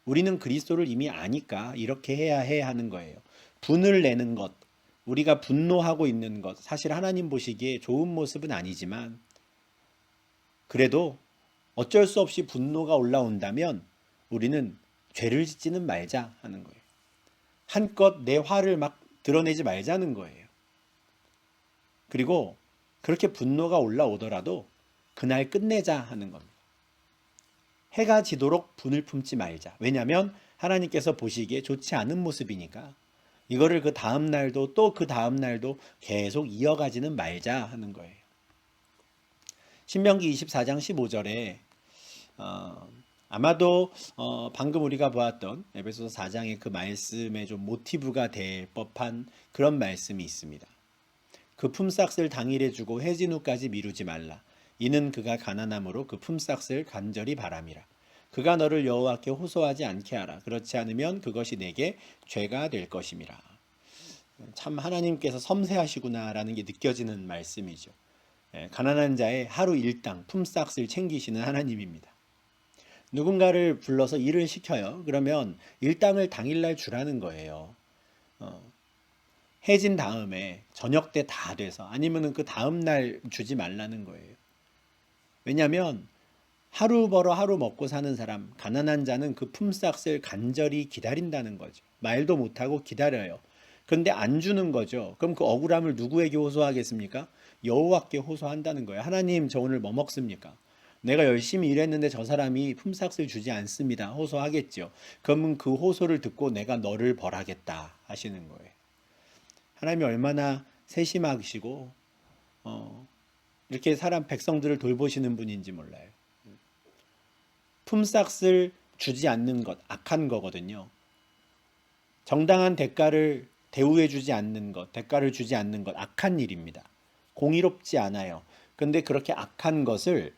우리는 그리스도를 이미 아니까 이렇게 해야 하는 거예요. 분을 내는 것, 우리가 분노하고 있는 것, 사실 하나님 보시기에 좋은 모습은 아니지만 그래도 어쩔 수 없이 분노가 올라온다면 우리는 죄를 짓지는 말자 하는 거예요. 한껏 내 화를 막 드러내지 말자는 거예요. 그리고 그렇게 분노가 올라오더라도 그날 끝내자 하는 겁니다. 해가 지도록 분을 품지 말자. 왜냐하면 하나님께서 보시기에 좋지 않은 모습이니까 이거를 그 다음 날도 또 그 다음 날도 계속 이어가지는 말자 하는 거예요. 신명기 24장 15절에 아마도 방금 우리가 보았던 에베소서 4장의 그 말씀의 좀 모티브가 될 법한 그런 말씀이 있습니다. 그 품삯을 당일에 주고 해진 후까지 미루지 말라. 이는 그가 가난함으로 그 품삯을 간절히 바람이라. 그가 너를 여호와께 호소하지 않게 하라. 그렇지 않으면 그것이 내게 죄가 될 것임이라. 참 하나님께서 섬세하시구나라는 게 느껴지는 말씀이죠. 가난한 자의 하루 일당 품삯을 챙기시는 하나님입니다. 누군가를 불러서 일을 시켜요. 그러면 일당을 당일날 주라는 거예요. 해진 다음에 저녁 때 다 돼서, 아니면은 그 다음날 주지 말라는 거예요. 왜냐하면 하루 벌어 하루 먹고 사는 사람, 가난한 자는 그 품삯을 간절히 기다린다는 거죠. 말도 못하고 기다려요. 그런데 안 주는 거죠. 그럼 그 억울함을 누구에게 호소하겠습니까? 여호와께 호소한다는 거예요. 하나님, 저 오늘 뭐 먹습니까? 내가 열심히 일했는데 저 사람이 품삯을 주지 않습니다. 호소하겠죠. 그러면 그 호소를 듣고 내가 너를 벌하겠다 하시는 거예요. 하나님이 얼마나 세심하시고 이렇게 사람 백성들을 돌보시는 분인지 몰라요. 품삯을 주지 않는 것, 악한 거거든요. 정당한 대가를 대우해 주지 않는 것, 대가를 주지 않는 것, 악한 일입니다. 공의롭지 않아요. 근데 그렇게 악한 것을,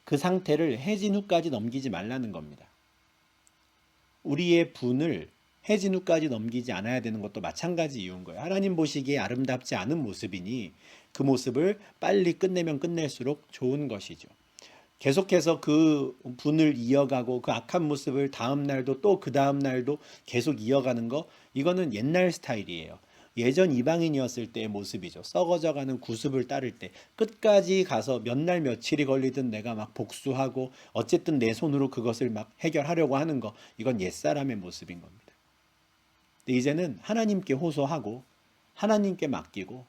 그 상태를 해진 후까지 넘기지 말라는 겁니다. 우리의 분을 해진 후까지 넘기지 않아야 되는 것도 마찬가지 이유인 거예요. 하나님 보시기에 아름답지 않은 모습이니 그 모습을 빨리 끝내면 끝낼수록 좋은 것이죠. 계속해서 그 분을 이어가고 그 악한 모습을 다음 날도 또 그 다음 날도 계속 이어가는 거, 이거는 옛날 스타일이에요. 예전 이방인이었을 때의 모습이죠. 썩어져가는 구습을 따를 때 끝까지 가서 몇 날 며칠이 걸리든 내가 막 복수하고 어쨌든 내 손으로 그것을 막 해결하려고 하는 거, 이건 옛사람의 모습인 겁니다. 근데 이제는 하나님께 호소하고 하나님께 맡기고,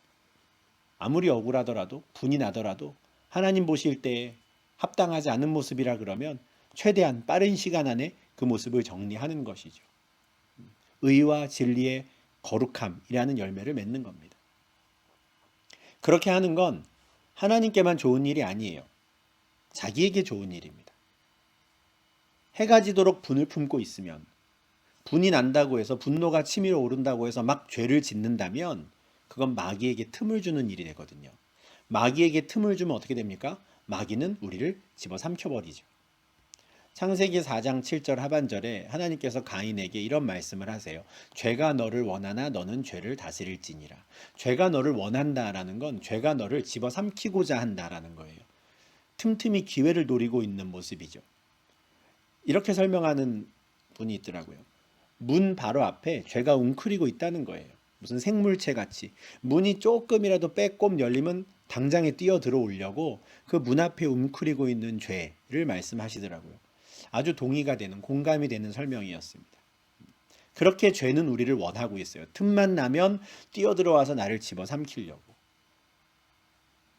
아무리 억울하더라도 분이 나더라도 하나님 보실 때에 합당하지 않은 모습이라 그러면 최대한 빠른 시간 안에 그 모습을 정리하는 것이죠. 의와 진리의 거룩함이라는 열매를 맺는 겁니다. 그렇게 하는 건 하나님께만 좋은 일이 아니에요. 자기에게 좋은 일입니다. 해가 지도록 분을 품고 있으면, 분이 난다고 해서, 분노가 치밀어 오른다고 해서 막 죄를 짓는다면 그건 마귀에게 틈을 주는 일이 되거든요. 마귀에게 틈을 주면 어떻게 됩니까? 마귀는 우리를 집어삼켜버리죠. 창세기 4장 7절 하반절에 하나님께서 가인에게 이런 말씀을 하세요. 죄가 너를 원하나 너는 죄를 다스릴지니라. 죄가 너를 원한다라는 건 죄가 너를 집어삼키고자 한다라는 거예요. 틈틈이 기회를 노리고 있는 모습이죠. 이렇게 설명하는 분이 있더라고요. 문 바로 앞에 죄가 웅크리고 있다는 거예요. 무슨 생물체 같이 문이 조금이라도 빼꼼 열리면 당장에 뛰어 들어오려고 그 문 앞에 웅크리고 있는 죄를 말씀하시더라고요. 아주 동의가 되는, 공감이 되는 설명이었습니다. 그렇게 죄는 우리를 원하고 있어요. 틈만 나면 뛰어들어와서 나를 집어삼키려고.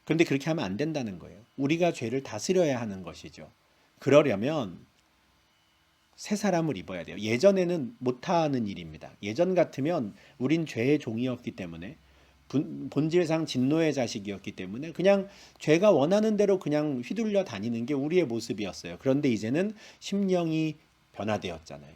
그런데 그렇게 하면 안 된다는 거예요. 우리가 죄를 다스려야 하는 것이죠. 그러려면 새 사람을 입어야 돼요. 예전에는 못하는 일입니다. 예전 같으면 우린 죄의 종이었기 때문에, 본질상 진노의 자식이었기 때문에 그냥 죄가 원하는 대로 그냥 휘둘려 다니는 게 우리의 모습이었어요. 그런데 이제는 심령이 변화되었잖아요.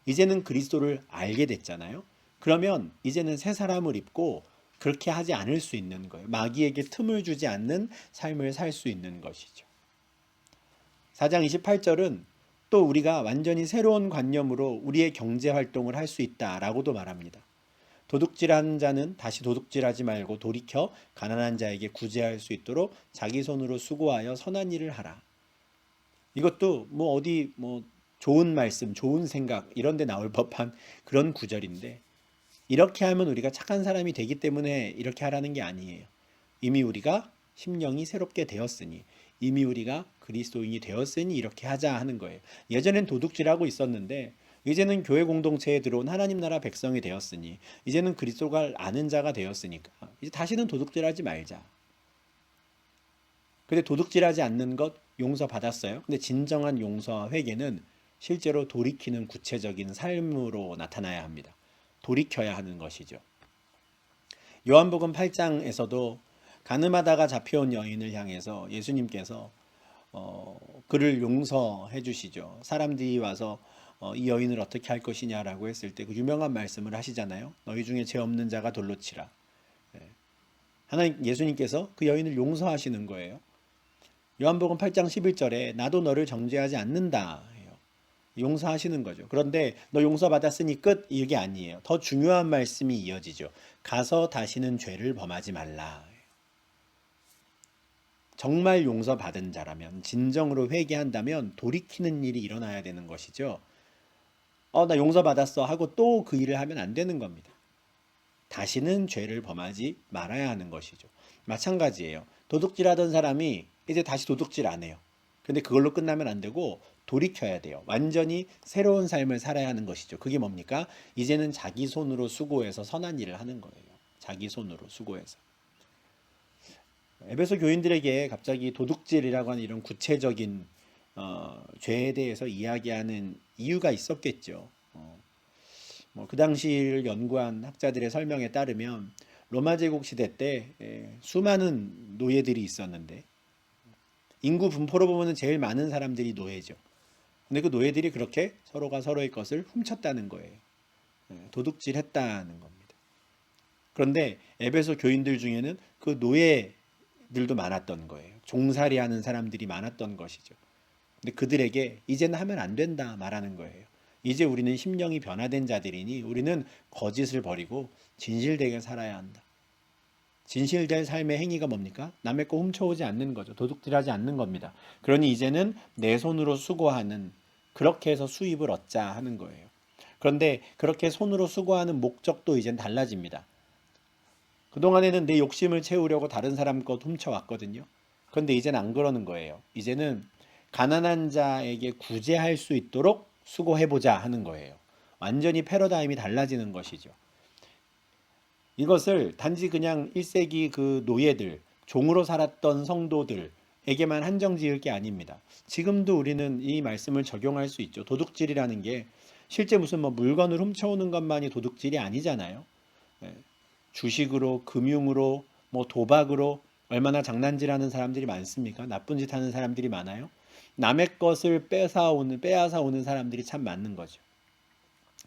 이제는 그리스도를 알게 됐잖아요. 그러면 이제는 새 사람을 입고 그렇게 하지 않을 수 있는 거예요. 마귀에게 틈을 주지 않는 삶을 살 수 있는 것이죠. 4장 28절은 또 우리가 완전히 새로운 관념으로 우리의 경제 활동을 할 수 있다라고도 말합니다. 도둑질하는 자는 다시 도둑질하지 말고 돌이켜 가난한 자에게 구제할 수 있도록 자기 손으로 수고하여 선한 일을 하라. 이것도 뭐 어디 뭐 좋은 말씀, 좋은 생각 이런 데 나올 법한 그런 구절인데, 이렇게 하면 우리가 착한 사람이 되기 때문에 이렇게 하라는 게 아니에요. 이미 우리가 심령이 새롭게 되었으니, 이미 우리가 그리스도인이 되었으니 이렇게 하자 하는 거예요. 예전엔 도둑질하고 있었는데 이제는 교회 공동체에 들어온 하나님 나라 백성이 되었으니, 이제는 그리스도가 아는 자가 되었으니까 이제 다시는 도둑질하지 말자. 근데 도둑질하지 않는 것 용서받았어요. 근데 진정한 용서와 회개는 실제로 돌이키는 구체적인 삶으로 나타나야 합니다. 돌이켜야 하는 것이죠. 요한복음 8장에서도 가늠하다가 잡혀온 여인을 향해서 예수님께서 그를 용서해 주시죠. 사람들이 와서 이 여인을 어떻게 할 것이냐라고 했을 때 그 유명한 말씀을 하시잖아요. 너희 중에 죄 없는 자가 돌로 치라. 하나님, 예수님께서 그 여인을 용서하시는 거예요. 요한복음 8장 11절에 나도 너를 정죄하지 않는다 해요. 용서하시는 거죠. 그런데 너 용서받았으니 끝, 이게 아니에요. 더 중요한 말씀이 이어지죠. 가서 다시는 죄를 범하지 말라. 정말 용서받은 자라면, 진정으로 회개한다면 돌이키는 일이 일어나야 되는 것이죠. 나 용서받았어 하고 또 그 일을 하면 안 되는 겁니다. 다시는 죄를 범하지 말아야 하는 것이죠. 마찬가지예요. 도둑질하던 사람이 이제 다시 도둑질 안 해요. 근데 그걸로 끝나면 안 되고 돌이켜야 돼요. 완전히 새로운 삶을 살아야 하는 것이죠. 그게 뭡니까? 이제는 자기 손으로 수고해서 선한 일을 하는 거예요. 자기 손으로 수고해서. 에베소 교인들에게 갑자기 도둑질이라고 하는 이런 구체적인 죄에 대해서 이야기하는 이유가 있었겠죠. 그 당시를 연구한 학자들의 설명에 따르면 로마 제국 시대 때 수많은 노예들이 있었는데, 인구 분포로 보면 제일 많은 사람들이 노예죠. 근데 그 노예들이 그렇게 서로가 서로의 것을 훔쳤다는 거예요. 도둑질했다는 겁니다. 그런데 에베소 교인들 중에는 그 노예들도 많았던 거예요. 종살이하는 사람들이 많았던 것이죠. 근데 그들에게 이제는 하면 안 된다 말하는 거예요. 이제 우리는 심령이 변화된 자들이니 우리는 거짓을 버리고 진실되게 살아야 한다. 진실된 삶의 행위가 뭡니까? 남의 거 훔쳐오지 않는 거죠. 도둑질하지 않는 겁니다. 그러니 이제는 내 손으로 수고하는, 그렇게 해서 수입을 얻자 하는 거예요. 그런데 그렇게 손으로 수고하는 목적도 이젠 달라집니다. 그동안에는 내 욕심을 채우려고 다른 사람 것 훔쳐왔거든요. 그런데 이제는 안 그러는 거예요. 이제는 가난한 자에게 구제할 수 있도록 수고해보자 하는 거예요. 완전히 패러다임이 달라지는 것이죠. 이것을 단지 그냥 1세기 그 노예들, 종으로 살았던 성도들, 에게만 한정 지을 게 아닙니다. 지금도 우리는 이 말씀을 적용할 수 있죠. 도둑질이라는 게 실제 무슨 뭐 물건을 훔쳐오는 것만이 도둑질이 아니잖아요. 예, 주식으로, 금융으로, 뭐 도박으로 얼마나 장난질하는 사람들이 많습니까? 나쁜 짓 하는 사람들이 많아요. 남의 것을 빼앗아 오는 사람들이 참 많은 거죠.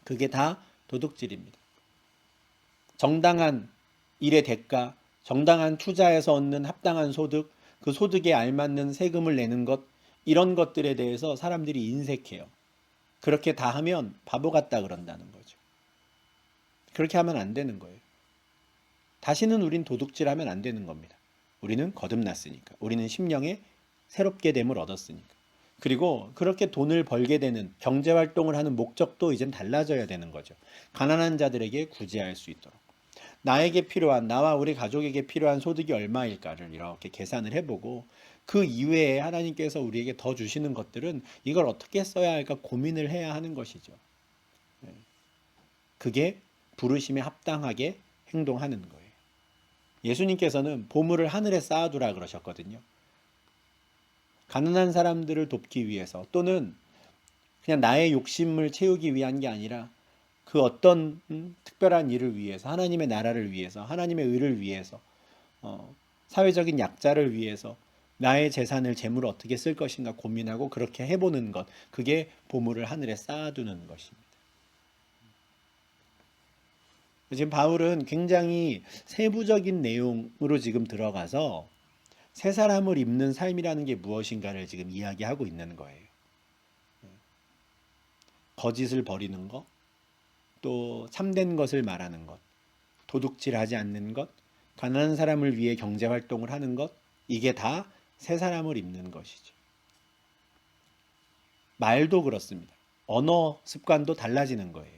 그게 다 도둑질입니다. 정당한 일의 대가, 정당한 투자에서 얻는 합당한 소득, 그 소득에 알맞는 세금을 내는 것, 이런 것들에 대해서 사람들이 인색해요. 그렇게 다 하면 바보 같다 그런다는 거죠. 그렇게 하면 안 되는 거예요. 다시는 우린 도둑질하면 안 되는 겁니다. 우리는 거듭났으니까. 우리는 심령에 새롭게 됨을 얻었으니까. 그리고 그렇게 돈을 벌게 되는 경제활동을 하는 목적도 이젠 달라져야 되는 거죠. 가난한 자들에게 구제할 수 있도록. 나에게 필요한, 나와 우리 가족에게 필요한 소득이 얼마일까를 이렇게 계산을 해보고 그 이외에 하나님께서 우리에게 더 주시는 것들은 이걸 어떻게 써야 할까 고민을 해야 하는 것이죠. 그게 부르심에 합당하게 행동하는 거예요. 예수님께서는 보물을 하늘에 쌓아두라 그러셨거든요. 가난한 사람들을 돕기 위해서 또는 그냥 나의 욕심을 채우기 위한 게 아니라 그 어떤 특별한 일을 위해서 하나님의 나라를 위해서 하나님의 의를 위해서 사회적인 약자를 위해서 나의 재산을 재물을 어떻게 쓸 것인가 고민하고 그렇게 해보는 것 그게 보물을 하늘에 쌓아두는 것입니다. 지금 바울은 굉장히 세부적인 내용으로 지금 들어가서 새 사람을 입는 삶이라는 게 무엇인가를 지금 이야기하고 있는 거예요. 거짓을 버리는 것, 또 참된 것을 말하는 것, 도둑질하지 않는 것, 가난한 사람을 위해 경제 활동을 하는 것, 이게 다 새 사람을 입는 것이죠. 말도 그렇습니다. 언어 습관도 달라지는 거예요.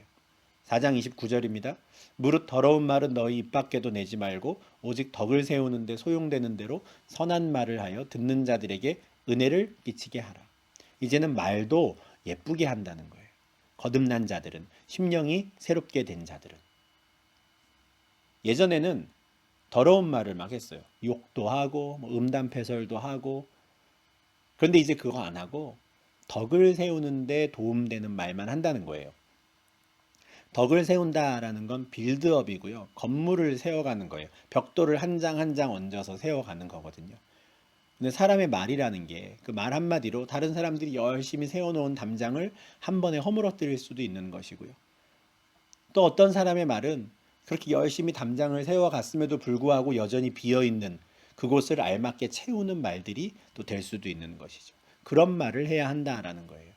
4장 29절입니다. 무릇 더러운 말은 너희 입 밖에도 내지 말고 오직 덕을 세우는 데 소용되는 대로 선한 말을 하여 듣는 자들에게 은혜를 끼치게 하라. 이제는 말도 예쁘게 한다는 거예요. 거듭난 자들은, 심령이 새롭게 된 자들은. 예전에는 더러운 말을 막 했어요. 욕도 하고 음담패설도 하고. 그런데 이제 그거 안 하고 덕을 세우는 데 도움되는 말만 한다는 거예요. 덕을 세운다라는 건 빌드업이고요. 건물을 세워가는 거예요. 벽돌을 한 장 한 장 얹어서 세워가는 거거든요. 근데 사람의 말이라는 게 그 말 한마디로 다른 사람들이 열심히 세워놓은 담장을 한 번에 허물어뜨릴 수도 있는 것이고요. 또 어떤 사람의 말은 그렇게 열심히 담장을 세워갔음에도 불구하고 여전히 비어있는 그곳을 알맞게 채우는 말들이 또 될 수도 있는 것이죠. 그런 말을 해야 한다라는 거예요.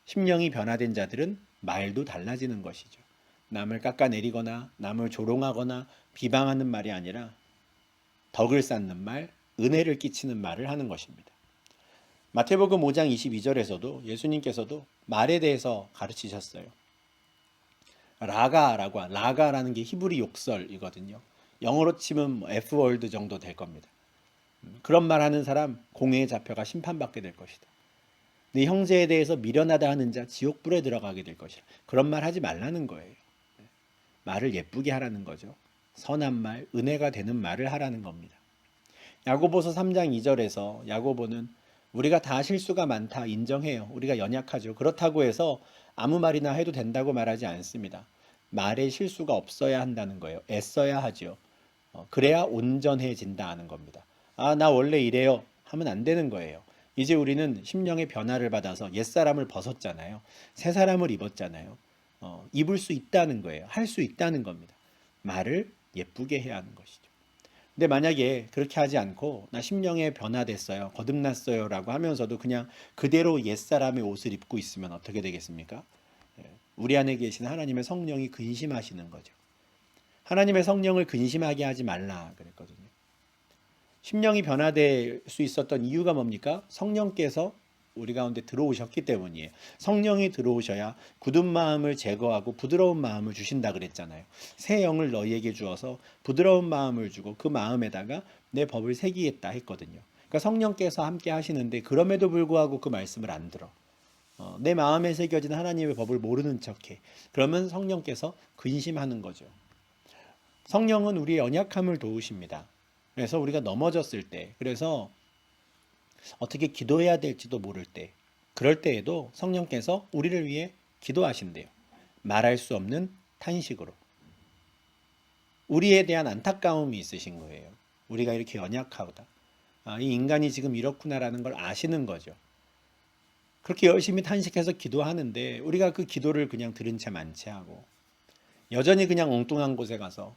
심령이 변화된 자들은 말도 달라지는 것이죠. 남을 깎아내리거나 남을 조롱하거나 비방하는 말이 아니라 덕을 쌓는 말, 은혜를 끼치는 말을 하는 것입니다. 마태복음 5장 22절에서도 예수님께서도 말에 대해서 가르치셨어요. 라가라는 게 히브리 욕설이거든요. 영어로 치면 F월드 정도 될 겁니다. 그런 말 하는 사람 공회에 잡혀가 심판받게 될 것이다. 네 형제에 대해서 미련하다 하는 자 지옥불에 들어가게 될 것이라. 그런 말 하지 말라는 거예요. 말을 예쁘게 하라는 거죠. 선한 말, 은혜가 되는 말을 하라는 겁니다. 야고보서 3장 2절에서 야고보는 우리가 다 실수가 많다 인정해요. 우리가 연약하죠. 그렇다고 해서 아무 말이나 해도 된다고 말하지 않습니다. 말에 실수가 없어야 한다는 거예요. 애써야 하죠. 그래야 온전해진다 하는 겁니다. 아, 나 원래 이래요 하면 안 되는 거예요. 이제 우리는 심령의 변화를 받아서 옛사람을 벗었잖아요. 새 사람을 입었잖아요. 입을 수 있다는 거예요. 할 수 있다는 겁니다. 말을 예쁘게 해야 하는 것이죠. 근데 만약에 그렇게 하지 않고 나 심령에 변화됐어요. 거듭났어요. 라고 하면서도 그냥 그대로 옛사람의 옷을 입고 있으면 어떻게 되겠습니까? 우리 안에 계신 하나님의 성령이 근심하시는 거죠. 하나님의 성령을 근심하게 하지 말라 그랬거든요. 심령이 변화될 수 있었던 이유가 뭡니까? 성령께서 우리 가운데 들어오셨기 때문이에요. 성령이 들어오셔야 굳은 마음을 제거하고 부드러운 마음을 주신다 그랬잖아요. 새 영을 너희에게 주어서 부드러운 마음을 주고 그 마음에다가 내 법을 새기겠다 했거든요. 그러니까 성령께서 함께 하시는데 그럼에도 불구하고 그 말씀을 안 들어. 내 마음에 새겨진 하나님의 법을 모르는 척해. 그러면 성령께서 근심하는 거죠. 성령은 우리의 연약함을 도우십니다. 그래서 우리가 넘어졌을 때, 그래서 어떻게 기도해야 될지도 모를 때, 그럴 때에도 성령께서 우리를 위해 기도하신대요. 말할 수 없는 탄식으로. 우리에 대한 안타까움이 있으신 거예요. 우리가 이렇게 연약하다. 이 인간이 지금 이렇구나라는 걸 아시는 거죠. 그렇게 열심히 탄식해서 기도하는데 우리가 그 기도를 그냥 들은 채 만체하고 여전히 그냥 엉뚱한 곳에 가서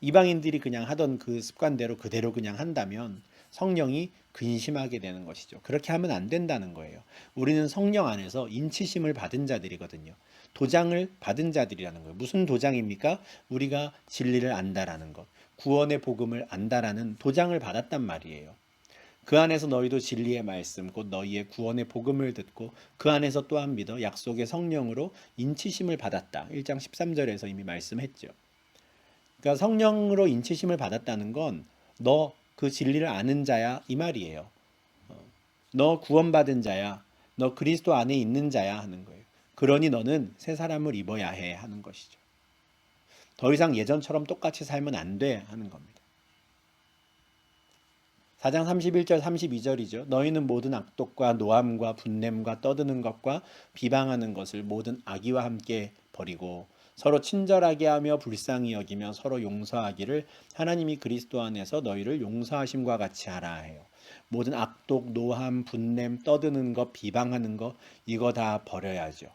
이방인들이 그냥 하던 그 습관대로 그대로 그냥 한다면 성령이 근심하게 되는 것이죠. 그렇게 하면 안 된다는 거예요. 우리는 성령 안에서 인치심을 받은 자들이거든요. 도장을 받은 자들이라는 거예요. 무슨 도장입니까? 우리가 진리를 안다라는 것, 구원의 복음을 안다라는 도장을 받았단 말이에요. 그 안에서 너희도 진리의 말씀 곧 너희의 구원의 복음을 듣고 그 안에서 또한 믿어 약속의 성령으로 인치심을 받았다. 1장 13절에서 이미 말씀했죠. 그러니까 성령으로 인치심을 받았다는 건 너 그 진리를 아는 자야 이 말이에요. 너 구원받은 자야. 너 그리스도 안에 있는 자야 하는 거예요. 그러니 너는 새 사람을 입어야 해 하는 것이죠. 더 이상 예전처럼 똑같이 살면 안 돼 하는 겁니다. 4장 31절 32절이죠. 너희는 모든 악독과 노함과 분냄과 떠드는 것과 비방하는 것을 모든 악의와 함께 버리고 서로 친절하게 하며 불쌍히 여기며 서로 용서하기를 하나님이 그리스도 안에서 너희를 용서하심과 같이 하라 해요. 모든 악독, 노함, 분냄, 떠드는 것, 비방하는 것 이거 다 버려야죠.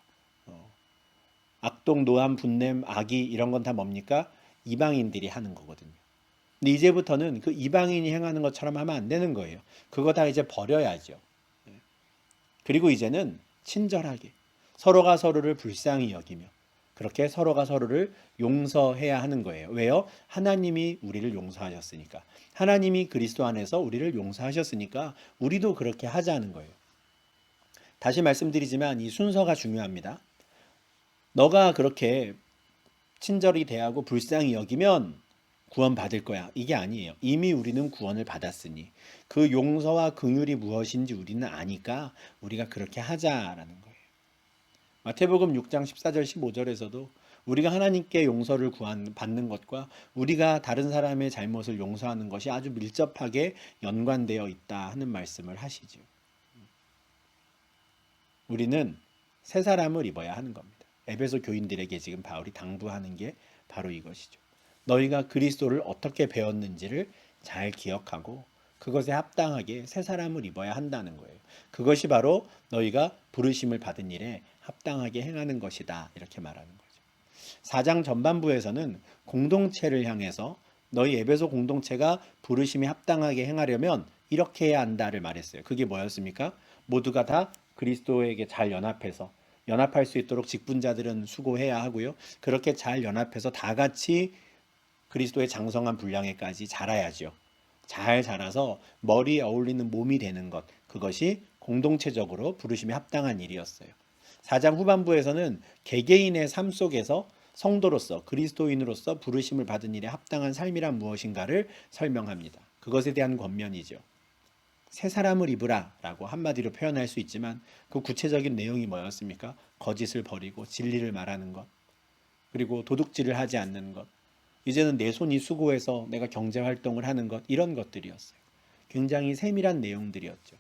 악독, 노함, 분냄, 악의 이런 건 다 뭡니까? 이방인들이 하는 거거든요. 근데 이제부터는 그 이방인이 행하는 것처럼 하면 안 되는 거예요. 그거 다 이제 버려야죠. 그리고 이제는 친절하게 서로가 서로를 불쌍히 여기며 그렇게 서로가 서로를 용서해야 하는 거예요. 왜요? 하나님이 우리를 용서하셨으니까. 하나님이 그리스도 안에서 우리를 용서하셨으니까 우리도 그렇게 하자는 거예요. 다시 말씀드리지만 이 순서가 중요합니다. 너가 그렇게 친절히 대하고 불쌍히 여기면 구원받을 거야. 이게 아니에요. 이미 우리는 구원을 받았으니 그 용서와 긍휼이 무엇인지 우리는 아니까 우리가 그렇게 하자라는 거예요. 마태복음 6장 14절 15절에서도 우리가 하나님께 용서를 받는 것과 우리가 다른 사람의 잘못을 용서하는 것이 아주 밀접하게 연관되어 있다 하는 말씀을 하시죠. 우리는 새 사람을 입어야 하는 겁니다. 에베소 교인들에게 지금 바울이 당부하는 게 바로 이것이죠. 너희가 그리스도를 어떻게 배웠는지를 잘 기억하고 그것에 합당하게 새 사람을 입어야 한다는 거예요. 그것이 바로 너희가 부르심을 받은 일에 합당하게 행하는 것이다. 이렇게 말하는 거죠. 4장 전반부에서는 공동체를 향해서 너희 에베소 공동체가 부르심에 합당하게 행하려면 이렇게 해야 한다를 말했어요. 그게 뭐였습니까? 모두가 다 그리스도에게 잘 연합해서 연합할 수 있도록 직분자들은 수고해야 하고요. 그렇게 잘 연합해서 다 같이 그리스도의 장성한 분량에까지 자라야죠. 잘 자라서 머리에 어울리는 몸이 되는 것, 그것이 공동체적으로 부르심에 합당한 일이었어요. 4장 후반부에서는 개개인의 삶 속에서 성도로서 그리스도인으로서 부르심을 받은 일에 합당한 삶이란 무엇인가를 설명합니다. 그것에 대한 권면이죠. 새 사람을 입으라 라고 한마디로 표현할 수 있지만 그 구체적인 내용이 뭐였습니까? 거짓을 버리고 진리를 말하는 것, 그리고 도둑질을 하지 않는 것, 이제는 내 손이 수고해서 내가 경제활동을 하는 것, 이런 것들이었어요. 굉장히 세밀한 내용들이었죠.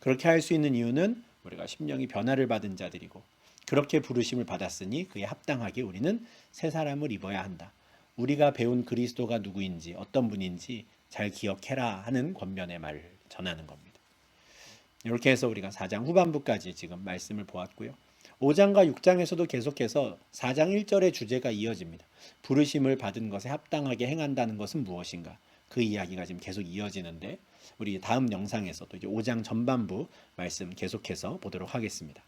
그렇게 할 수 있는 이유는 우리가 심령이 변화를 받은 자들이고 그렇게 부르심을 받았으니 그에 합당하게 우리는 새 사람을 입어야 한다. 우리가 배운 그리스도가 누구인지 어떤 분인지 잘 기억해라 하는 권면의 말을 전하는 겁니다. 이렇게 해서 우리가 4장 후반부까지 지금 말씀을 보았고요. 5장과 6장에서도 계속해서 4장 1절의 주제가 이어집니다. 부르심을 받은 것에 합당하게 행한다는 것은 무엇인가? 그 이야기가 지금 계속 이어지는데 우리 다음 영상에서도 이제 5장 전반부 말씀 계속해서 보도록 하겠습니다.